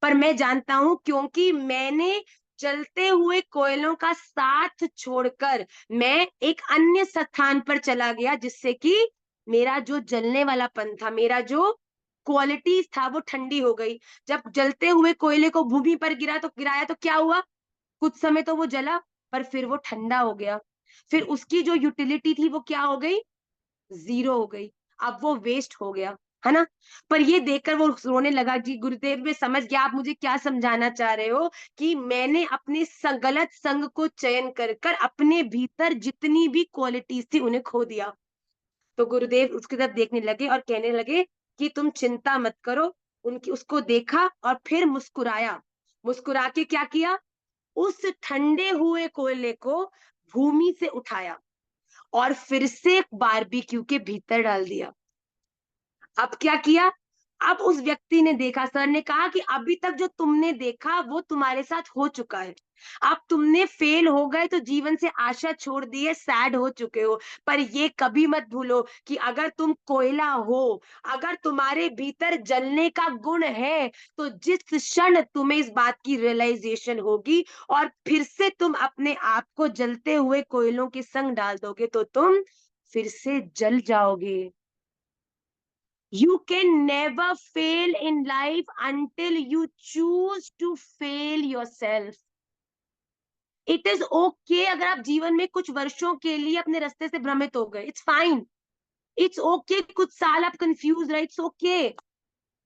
पर मैं जानता हूं क्योंकि मैंने जलते हुए कोयलों का साथ छोड़कर मैं एक अन्य स्थान पर चला गया, जिससे कि मेरा जो जलने वाला पन था, मेरा जो क्वालिटीज था वो ठंडी हो गई। जब जलते हुए कोयले को भूमि पर गिराया तो क्या हुआ, कुछ समय तो वो जला, पर फिर वो ठंडा हो गया। फिर उसकी जो यूटिलिटी थी वो क्या हो गई, जीरो हो गई। अब वो वेस्ट हो गया, है ना। पर ये देखकर वो रोने लगा कि गुरुदेव मैं समझ गया आप मुझे क्या समझाना चाह रहे हो, कि मैंने अपने गलत संग को चयन कर कर अपने भीतर जितनी भी क्वालिटीज थी उन्हें खो दिया। तो गुरुदेव उसकी तरफ देखने लगे और कहने लगे कि तुम चिंता मत करो। उनकी उसको देखा और फिर मुस्कुराया, मुस्कुरा के क्या किया, उस ठंडे हुए कोयले को भूमि से उठाया और फिर से बारबेक्यू के भीतर डाल दिया। अब क्या किया, अब उस व्यक्ति ने देखा, सर ने कहा कि अभी तक जो तुमने देखा वो तुम्हारे साथ हो चुका है। अब तुमने फेल हो गए तो जीवन से आशा छोड़ दी है, सैड हो चुके हो। पर ये कभी मत भूलो कि अगर तुम कोयला हो, अगर तुम्हारे भीतर जलने का गुण है, तो जिस क्षण तुम्हें इस बात की रियलाइजेशन होगी और फिर से तुम अपने आप को जलते हुए कोयलों के संग डाल दोगे तो तुम फिर से जल जाओगे। You can never fail in life until you choose to fail yourself. It is okay अगर आप जीवन में कुछ वर्षों के लिए अपने रास्ते से भ्रमित हो गए, it's fine. It's okay कुछ साल आप कंफ्यूज रहे, it's okay.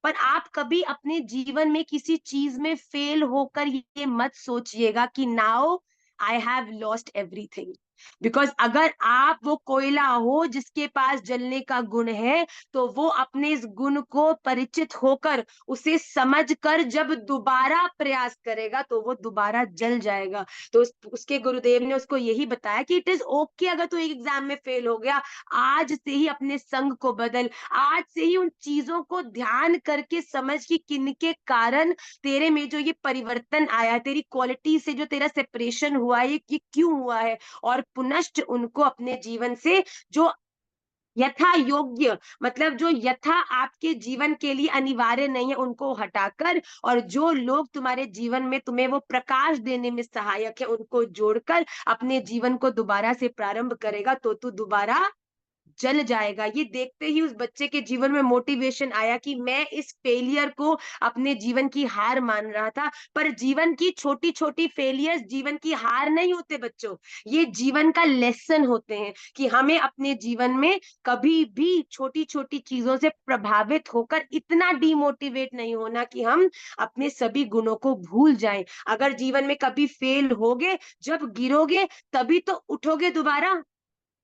पर आप कभी अपने जीवन में किसी चीज में फेल होकर ये मत सोचिएगा कि now I have lost everything. Because अगर आप वो कोयला हो जिसके पास जलने का गुण है, तो वो अपने इस गुण को परिचित होकर उसे समझकर जब दोबारा प्रयास करेगा तो वो दोबारा जल जाएगा। तो उसके गुरुदेव ने उसको यही बताया कि इट इज ओके अगर तू एक एग्जाम में फेल हो गया, आज से ही अपने संग को बदल, आज से ही उन चीजों को ध्यान करके समझ कि किनके कारण तेरे में जो ये परिवर्तन आया, तेरी क्वालिटी से जो तेरा सेपरेशन हुआ है, ये क्यों हुआ है, और पुनश्च उनको अपने जीवन से जो यथा योग्य, मतलब जो यथा आपके जीवन के लिए अनिवार्य नहीं है, उनको हटाकर, और जो लोग तुम्हारे जीवन में तुम्हें वो प्रकाश देने में सहायक है उनको जोड़कर अपने जीवन को दोबारा से प्रारंभ करेगा तो तू दोबारा जल जाएगा। ये देखते ही उस बच्चे के जीवन में मोटिवेशन आया कि मैं इस फेलियर को अपने जीवन की हार मान रहा था, पर जीवन की छोटी छोटी फेलियर्स जीवन की हार नहीं होते बच्चों, ये जीवन का लेसन होते हैं कि हमें अपने जीवन में कभी भी छोटी छोटी चीजों से प्रभावित होकर इतना डिमोटिवेट नहीं होना कि हम अपने सभी गुणों को भूल जाएं। अगर जीवन में कभी फेल होगे, जब गिरोगे तभी तो उठोगे दोबारा।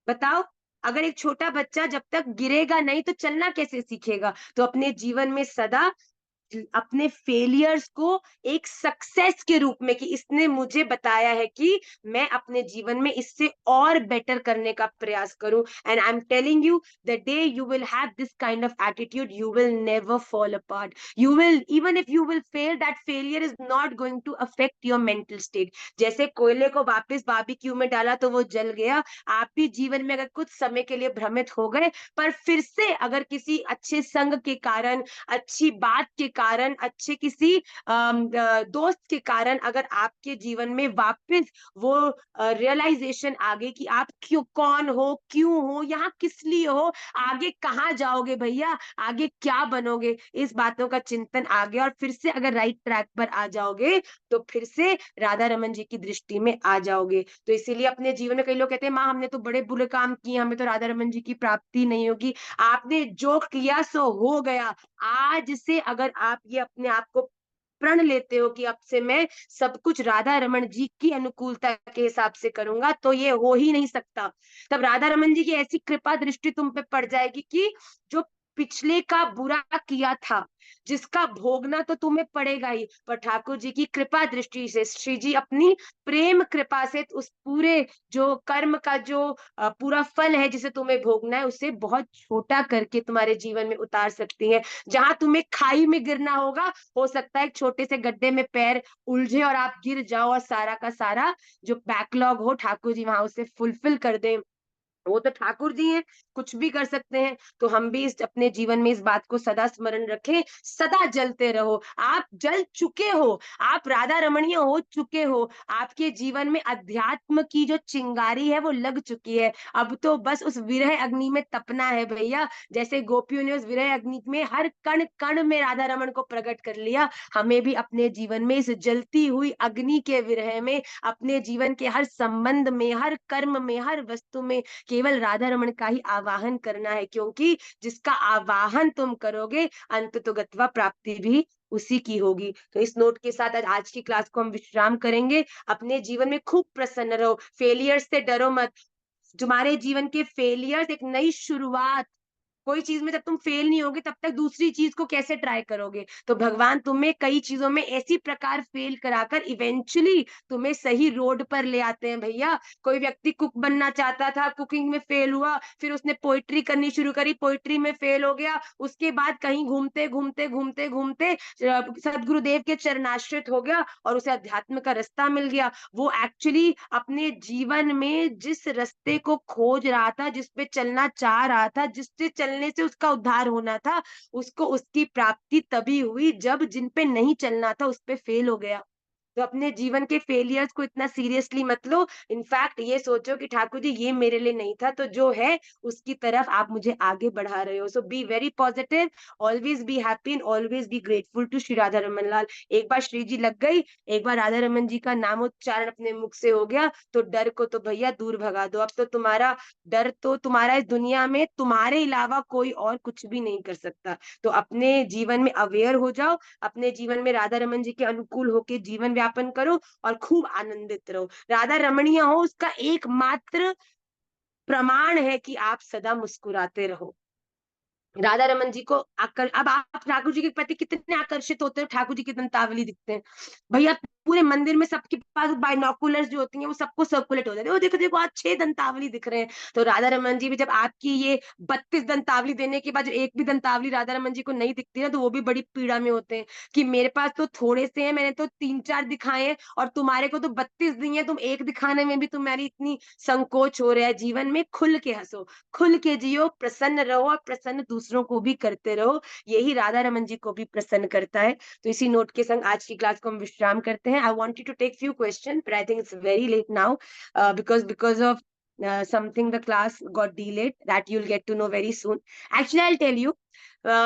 बताओ, अगर एक छोटा बच्चा जब तक गिरेगा नहीं तो चलना कैसे सीखेगा। तो अपने जीवन में सदा अपने फेलियर्स को एक सक्सेस के रूप में, कि इसने मुझे बताया है कि मैं अपने जीवन में इससे और बेटर करने का प्रयास करूं। And I am telling you, the day you will have this kind of attitude, you will never fall apart. You will, even if you will fail, that failure is not going to affect your mental state. जैसे कोयले को वापस barbecue में डाला तो वो जल गया, आप भी जीवन में अगर कुछ समय के लिए भ्रमित हो गए, पर फिर से अगर किसी अच्छे संग के कारण, अच्छी बात के कारण, अच्छे किसी दोस्त के कारण अगर आपके जीवन में वापस वो रियलाइजेशन आ गई कि आप क्यों, कौन हो, क्यों हो, यहाँ किस लिए हो, आगे कहाँ जाओगे भैया, आगे क्या बनोगे, इस बातों का चिंतन आ गया और फिर से अगर राइट ट्रैक पर आ जाओगे तो फिर से राधा रमन जी की दृष्टि में आ जाओगे। तो इसीलिए अपने जीवन में कई लोग कहते हैं माँ हमने तो बड़े बुरे काम किए, हमें तो राधा रमन जी की प्राप्ति नहीं होगी। आपने जो किया सो हो गया। आज से अगर आप ये अपने आप को प्रण लेते हो कि अब से मैं सब कुछ राधा रमन जी की अनुकूलता के हिसाब से करूंगा, तो ये हो ही नहीं सकता। तब राधा रमन जी की ऐसी कृपा दृष्टि तुम पे पड़ जाएगी कि जो पिछले का बुरा किया था, जिसका भोगना तो तुम्हें पड़ेगा ही, पर ठाकुर जी की कृपा दृष्टि से श्री जी अपनी प्रेम कृपा से उस पूरे जो कर्म का जो पूरा फल है जिसे तुम्हें भोगना है, उसे बहुत छोटा करके तुम्हारे जीवन में उतार सकती है। जहां तुम्हें खाई में गिरना होगा, हो सकता है एक छोटे से गड्ढे में पैर उलझे और आप गिर जाओ और सारा का सारा जो बैकलॉग हो ठाकुर जी वहां उसे फुलफिल कर दे। वो तो ठाकुर जी हैं, कुछ भी कर सकते हैं। तो हम भी इस अपने जीवन में इस बात को सदा स्मरण रखें, सदा जलते रहो। आप जल चुके हो, आप राधा रमणीय हो चुके हो, आपके जीवन में अध्यात्म की जो चिंगारी है वो लग चुकी है। अब तो बस उस विरह अग्नि में तपना है भैया। जैसे गोपियों ने उस विरह अग्नि में हर कण कण में राधा रमन को प्रकट कर लिया, हमें भी अपने जीवन में इस जलती हुई अग्नि के विरह में, अपने जीवन के हर संबंध में, हर कर्म में, हर वस्तु में केवल राधा रमन का ही आवाहन करना है, क्योंकि जिसका आवाहन तुम करोगे अंत तो गत्वा प्राप्ति भी उसी की होगी। तो इस नोट के साथ आज की क्लास को हम विश्राम करेंगे। अपने जीवन में खूब प्रसन्न रहो, फेलियर से डरो मत। तुम्हारे जीवन के फेलियर्स एक नई शुरुआत। कोई चीज में जब तुम फेल नहीं होगे तब तक दूसरी चीज को कैसे ट्राई करोगे? तो भगवान तुम्हें कई चीजों में ऐसी प्रकार फेल कराकर इवेंचुअली तुम्हें सही रोड पर ले आते हैं भैया। कोई व्यक्ति कुक बनना चाहता था, कुकिंग में फेल हुआ, फिर उसने पोइट्री करनी शुरू करी, पोइट्री में फेल हो गया, उसके बाद कहीं घूमते घूमते घूमते घूमते सदगुरुदेव के चरणाश्रित हो गया और उसे अध्यात्म का रास्ता मिल गया। वो एक्चुअली अपने जीवन में जिस रास्ते को खोज रहा था, जिस पे चलना चाह रहा था, जिससे चलने से उसका उद्धार होना था, उसको उसकी प्राप्ति तभी हुई जब जिन पे नहीं चलना था उस पे फेल हो गया। तो अपने जीवन के फेलियर्स को इतना सीरियसली मत लो। इनफैक्ट ये सोचो कि ठाकुर जी ये मेरे लिए नहीं था, तो जो है उसकी तरफ आप मुझे आगे बढ़ा रहे हो। So be very positive, always be happy and always be grateful to Shri Radha Raman Lal. एक बार श्री जी लग गई, एक बार राधा रमन जी का नामोच्चारण अपने मुख से हो गया, तो डर को तो भैया दूर भगा दो। अब तो तुम्हारा डर, तो तुम्हारा इस दुनिया में तुम्हारे अलावा कोई और कुछ भी नहीं कर सकता। तो अपने जीवन में अवेयर हो जाओ, अपने जीवन में राधा रमन जी के अनुकूल होके जीवन व्यापन करो और खूब आनंदित रहो। राधा रमणीय हो उसका एकमात्र प्रमाण है कि आप सदा मुस्कुराते रहो। राधा रमन जी को अब आप ठाकुर जी के प्रति कितने आकर्षित होते हो, ठाकुर जी के दंतावली दिखते हैं भैया, पूरे मंदिर में सबके पास बाइनोकुलर्स जो होती हैं वो सबको सर्कुलेट हो जाते हैं, वो देखो देखो आज 6 दंतावली दिख रहे हैं। तो राधा रमन जी भी जब आपकी ये 32 दंतावली देने के बाद जो एक भी दंतावली राधा रमन जी को नहीं दिखती ना, तो वो भी बड़ी पीड़ा में होते हैं कि मेरे पास तो थोड़े से हैं, मैंने तो 3-4 दिखाए हैं और तुम्हारे को तो 32 दी है, तुम एक दिखाने में भी तुम्हारी इतनी संकोच हो रहा है। जीवन में खुल के हंसो, खुल के जियो, प्रसन्न रहो और प्रसन्न दूसरों को भी करते रहो। यही राधा रमन जी को भी प्रसन्न करता है। तो इसी नोट के संग आज की क्लास को हम विश्राम करते हैं। I wanted to take few question but I think it's very late now because of something the class got delayed that you'll get to know very soon. Actually I'll tell you,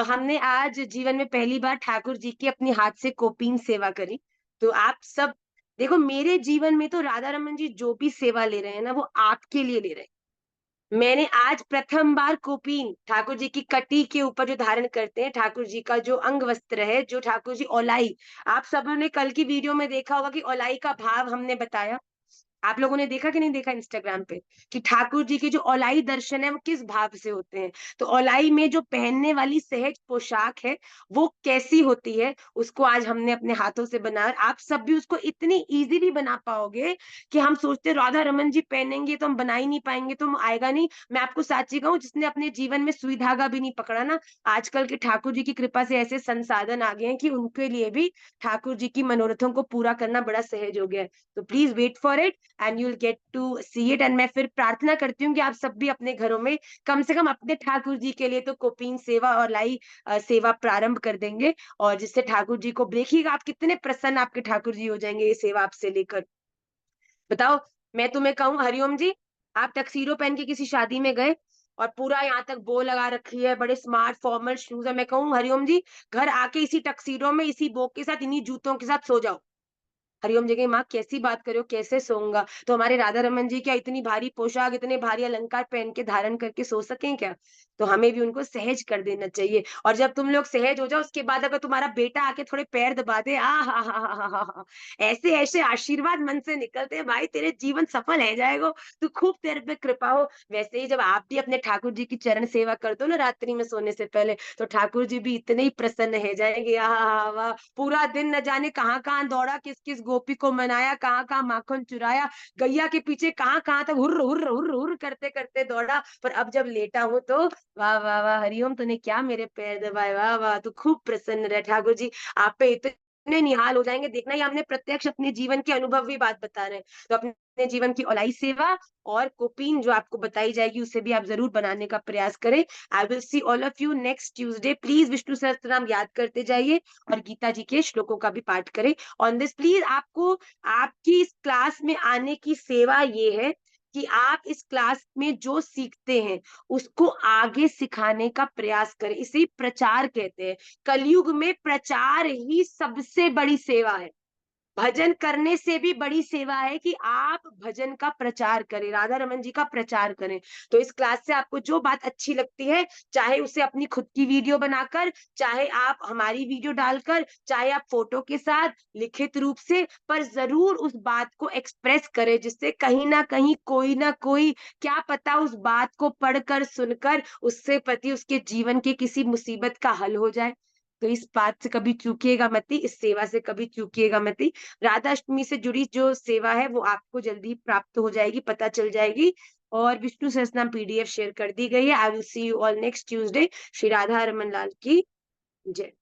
हमने आज जीवन में पहली बार ठाकुर जी की अपनी हाथ से कोपीन सेवा करी। तो आप सब देखो, मेरे जीवन में तो राधा रमन जी जो भी सेवा ले रहे हैं ना वो आपके लिए ले रहे हैं। मैंने आज प्रथम बार कोपीन ठाकुर जी की कटी के ऊपर जो धारण करते हैं, ठाकुर जी का जो अंग वस्त्र है, जो ठाकुर जी ओलाई, आप सबों ने कल की वीडियो में देखा होगा कि ओलाई का भाव हमने बताया। आप लोगों ने देखा कि नहीं देखा इंस्टाग्राम पे, कि ठाकुर जी के जो ओलाई दर्शन है वो किस भाव से होते हैं। तो ओलाई में जो पहनने वाली सहज पोशाक है वो कैसी होती है, उसको आज हमने अपने हाथों से बनाया। आप सब भी उसको इतनी इजीली बना पाओगे कि हम सोचते राधा रमन जी पहनेंगे तो हम बना ही नहीं पाएंगे, तो आएगा नहीं। मैं आपको साची कहूँ, जिसने अपने जीवन में सुई धागा भी नहीं पकड़ा ना, आजकल के ठाकुर जी की कृपा से ऐसे संसाधन आ गए हैं कि उनके लिए भी ठाकुर जी की मनोरथों को पूरा करना बड़ा सहज हो गया है। तो please wait for it and you will get to see it. And मैं फिर प्रार्थना करती हूँ कि आप सब भी अपने घरों में कम से कम अपने ठाकुर जी के लिए तो कोपीन सेवा और लाई सेवा प्रारंभ कर देंगे, और जिससे ठाकुर जी को देखिएगा आप कितने प्रसन्न आपके ठाकुर जी हो जाएंगे ये सेवा आपसे लेकर। बताओ, मैं तुम्हें कहूँ हरिओम जी, आप टक्सीडो पहन के किसी शादी में गए और पूरा यहाँ तक बो लगा रखी है, बड़े स्मार्ट फॉर्मल शूज है, मैं कहूँ हरिओम जी घर आके इसी टक्सीडो में इसी बो के साथ इन्हीं जूतों के साथ सो जाओ। हरिओम जी की माँ कैसी बात करो, कैसे सोऊंगा? तो हमारे राधा रमन जी क्या इतनी भारी पोशाक, इतने भारी अलंकार पहन के धारण करके सो सकें क्या? तो हमें भी उनको सहज कर देना चाहिए। और जब तुम लोग सहज हो जाओ, उसके बाद अगर तुम्हारा बेटा आके थोड़े पैर दबा दे, आ हा हा हा हा हा हा, ऐसे ऐसे आशीर्वाद मन से निकलते हैं, भाई तेरे जीवन सफल है जाएगा, तू खूब तेरे पे कृपा हो। वैसे ही जब आप भी अपने ठाकुर जी की चरण सेवा करते हो ना रात्रि में सोने से पहले, तो ठाकुर जी भी इतने ही प्रसन्न है जाएंगे। आहा वाह, पूरा दिन न जाने कहाँ कहाँ दौड़ा, किस किस गोपी को मनाया, कहाँ कहाँ माखन चुराया, गैया के पीछे कहाँ कहाँ तक हुर्र हुर्र हुर्र हुर्र करते करते दौड़ा। पर अब जब लेटा हूं तो वाह वाह वाह, हरिओम तूने क्या मेरे पैर दबाए, वाह वाह, तू खूब प्रसन्न रहे ठाकुर जी। आप पे इतने अपने निहाल हो जाएंगे। देखना, ये हमने प्रत्यक्ष अपने जीवन के अनुभवी बात बता रहे हैं। तो अपने जीवन की औलाई सेवा और कोपीन जो आपको बताई जाएगी उसे भी आप जरूर बनाने का प्रयास करें। आई will see all of you next Tuesday. Please Vishnu Sahasranama याद करते जाइए और गीता जी के श्लोकों का भी पाठ करें। ऑन दिस प्लीज, आपको आपकी इस क्लास में आने की सेवा ये है कि आप इस क्लास में जो सीखते हैं उसको आगे सिखाने का प्रयास करें। इसे प्रचार कहते हैं। कलयुग में प्रचार ही सबसे बड़ी सेवा है। भजन करने से भी बड़ी सेवा है कि आप भजन का प्रचार करें, राधा रमन जी का प्रचार करें। तो इस क्लास से आपको जो बात अच्छी लगती है, चाहे उसे अपनी खुद की वीडियो बनाकर, चाहे आप हमारी वीडियो डालकर, चाहे आप फोटो के साथ, लिखित रूप से, पर जरूर उस बात को एक्सप्रेस करें, जिससे कहीं ना कहीं कोई ना कोई, क्या पता, उस बात को पढ़कर सुनकर उससे प्रति उसके जीवन के किसी मुसीबत का हल हो जाए। तो इस बात से कभी चूकिएगा मत, इस सेवा से कभी चूकिएगा मत। राधा अष्टमी से जुड़ी जो सेवा है वो आपको जल्दी प्राप्त हो जाएगी, पता चल जाएगी। और विष्णु सहस्त्रनाम पीडीएफ शेयर कर दी गई है। I will see you all next Tuesday. Shri Radha Raman Lal की जय।